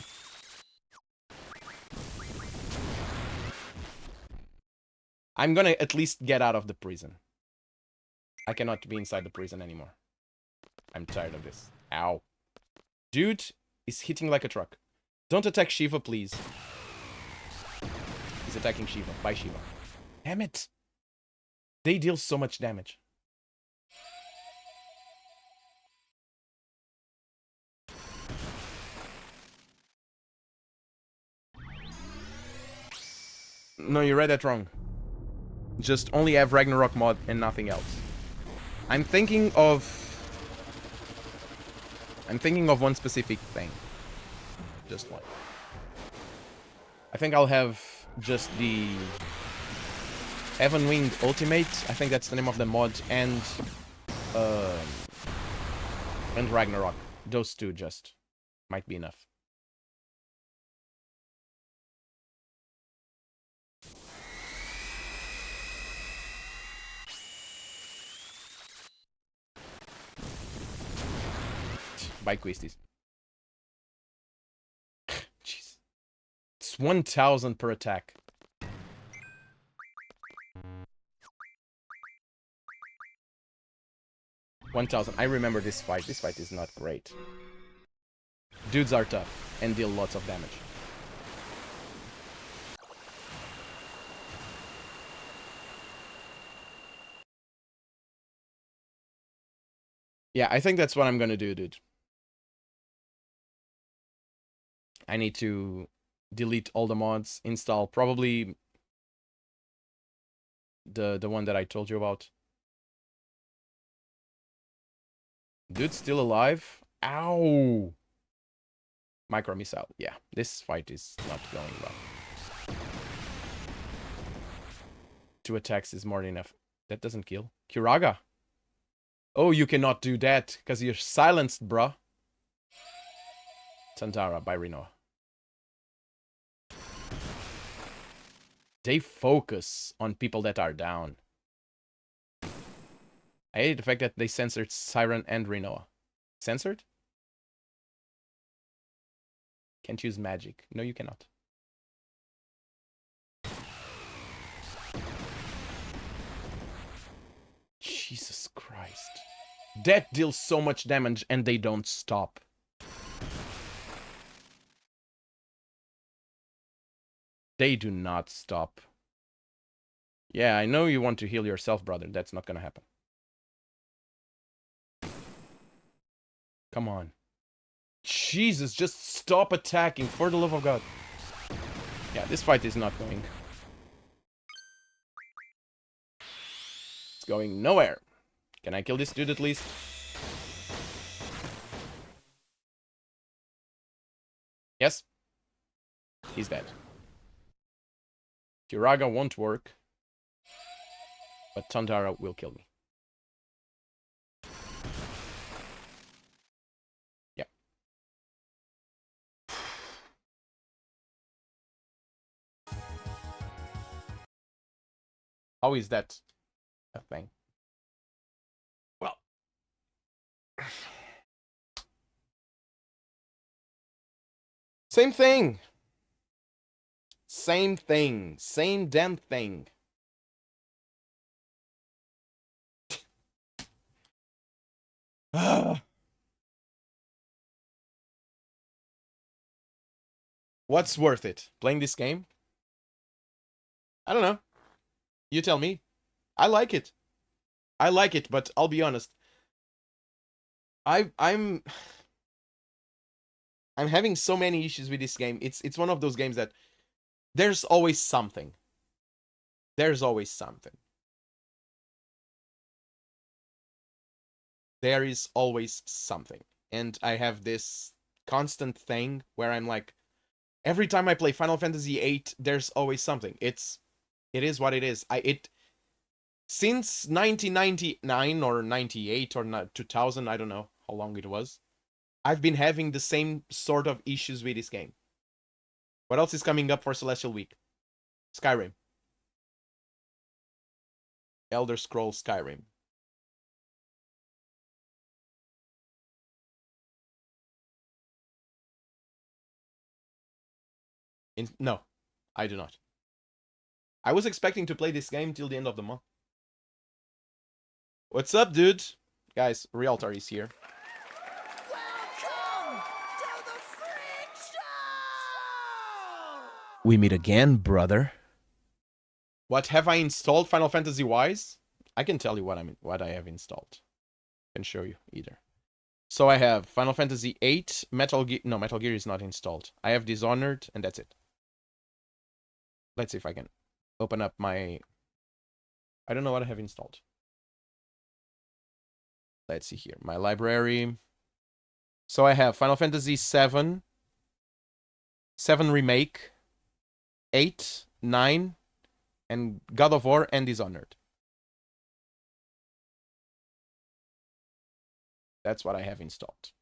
I'm gonna at least get out of the prison. I cannot be inside the prison anymore. I'm tired of this. Ow. Dude is hitting like a truck. Don't attack Shiva, please. He's attacking Shiva. Bye, Shiva. Damn it. They deal so much damage. No, you read that wrong. Just only have Ragnarok mod and nothing else. I'm thinking of one specific thing. Just one. I think I'll have just the Heaven Winged Ultimate. I think that's the name of the mod, and Ragnarok. Those two just might be enough. Bye, Quisties. Jeez. It's 1,000 per attack. $1,000. I remember this fight. This fight is not great. Dudes are tough and deal lots of damage. Yeah, I think that's what I'm gonna do, dude. I need to delete all the mods, install probably the one that I told you about. Dude's still alive? Ow! Micro missile. Yeah, this fight is not going well. 2 attacks is more than enough. That doesn't kill. Kiraga. Oh, you cannot do that because you're silenced, bruh. Santara by Reno. They focus on people that are down. I hate the fact that they censored Siren and Renoa. Censored? Can't use magic. No, you cannot. Jesus Christ. That deals so much damage and they don't stop. They do not stop. Yeah, I know you want to heal yourself, brother. That's not gonna happen. Come on. Jesus, just stop attacking, for the love of God. Yeah, this fight is not going. It's going nowhere. Can I kill this dude at least? Yes. He's dead. Kiraga won't work. But Tandara will kill me. Yep. How is that a thing? Well. Same thing. Same thing. Same damn thing. What's worth it? Playing this game? I don't know. You tell me. I like it. I like it, but I'll be honest. I'm having so many issues with this game. It's one of those games that there's always something. There's always something. There is always something. And I have this constant thing where I'm like, every time I play Final Fantasy VIII, there's always something. It is what it is. Since 1999 or 98 or 2000, I don't know how long it was, I've been having the same sort of issues with this game. What else is coming up for Celestial Week? Skyrim. Elder Scrolls Skyrim. No, I do not. I was expecting to play this game till the end of the month. What's up, dude? Guys, Realtar is here. Welcome to the Freak Show! We meet again, brother. What, have I installed Final Fantasy Wise? I can tell you what I have installed. I can show you either. So I have Final Fantasy VIII, Metal Gear. No, Metal Gear is not installed. I have Dishonored, and that's it. Let's see if I can open up my. I don't know what I have installed. Let's see here. My library. So I have Final Fantasy VII, 7 Remake, 8, 9, and God of War and Dishonored. That's what I have installed.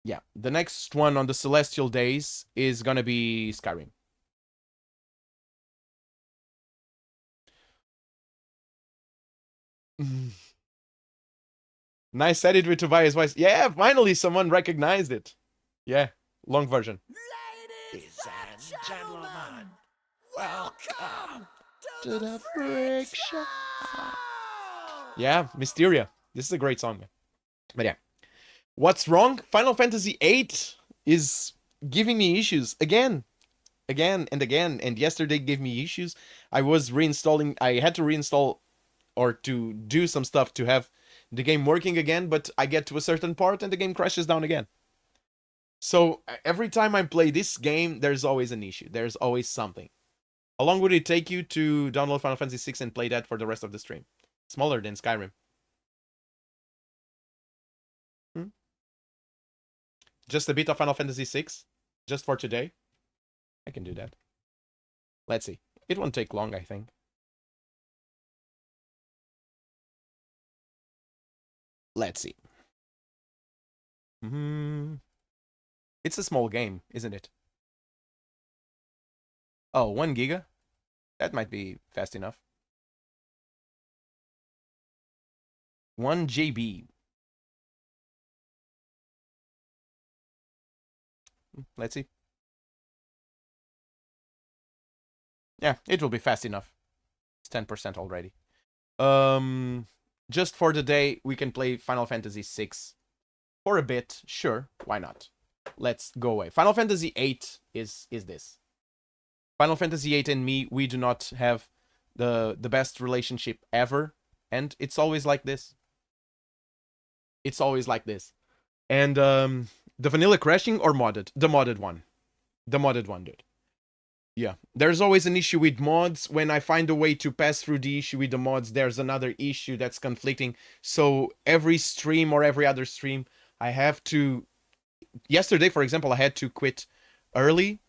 Yeah, the next one on the Celestial Days is gonna be Skyrim. Nice edit with Tobias' voice. Yeah, finally someone recognized it. Yeah, long version. Ladies and gentlemen, welcome To to the the Freak Freak Show. Show! Yeah, Mysteria. This is a great song, man. But yeah. What's wrong? Final Fantasy VIII is giving me issues again. Again and again. And yesterday gave me issues. I was reinstalling. I had to reinstall or to do some stuff to have the game working again, but I get to a certain part and the game crashes down again. So every time I play this game, there's always an issue. There's always something. How long would it take you to download Final Fantasy VI and play that for the rest of the stream? Smaller than Skyrim. Hmm? Just a bit of Final Fantasy VI? Just for today? I can do that. Let's see. It won't take long, I think. Let's see. It's a small game, isn't it? Oh, 1 giga? That might be fast enough. 1 GB. Let's see. Yeah, it will be fast enough. It's 10% already. Just for the day, we can play Final Fantasy VI for a bit. Sure, why not? Let's go away. Final Fantasy VIII is this. Final Fantasy VIII and me, we do not have the best relationship ever, and it's always like this. It's always like this. And the vanilla crashing or modded? The modded one. The modded one, dude. Yeah, there's always an issue with mods. When I find a way to pass through the issue with the mods, there's another issue that's conflicting. So every stream or every other stream, I have to. Yesterday, for example, I had to quit early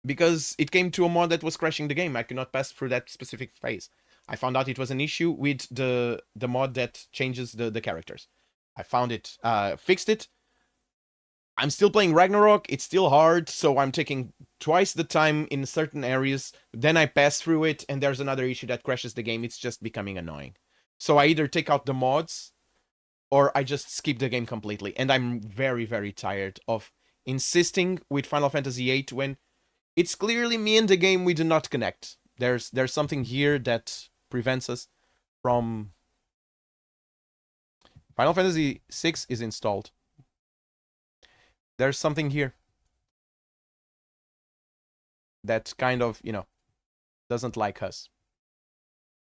because it came to a mod that was crashing the game. I could not pass through that specific phase. I found out it was an issue with the mod that changes the characters. I found it, fixed it. I'm still playing Ragnarok. It's still hard, so I'm taking twice the time in certain areas. Then I pass through it, and there's another issue that crashes the game. It's just becoming annoying. So I either take out the mods, or I just skip the game completely. And I'm very, very tired of insisting with Final Fantasy VIII when it's clearly me and the game, we do not connect. There's something here that prevents us from... Final Fantasy VI is installed. There's something here that kind of, doesn't like us.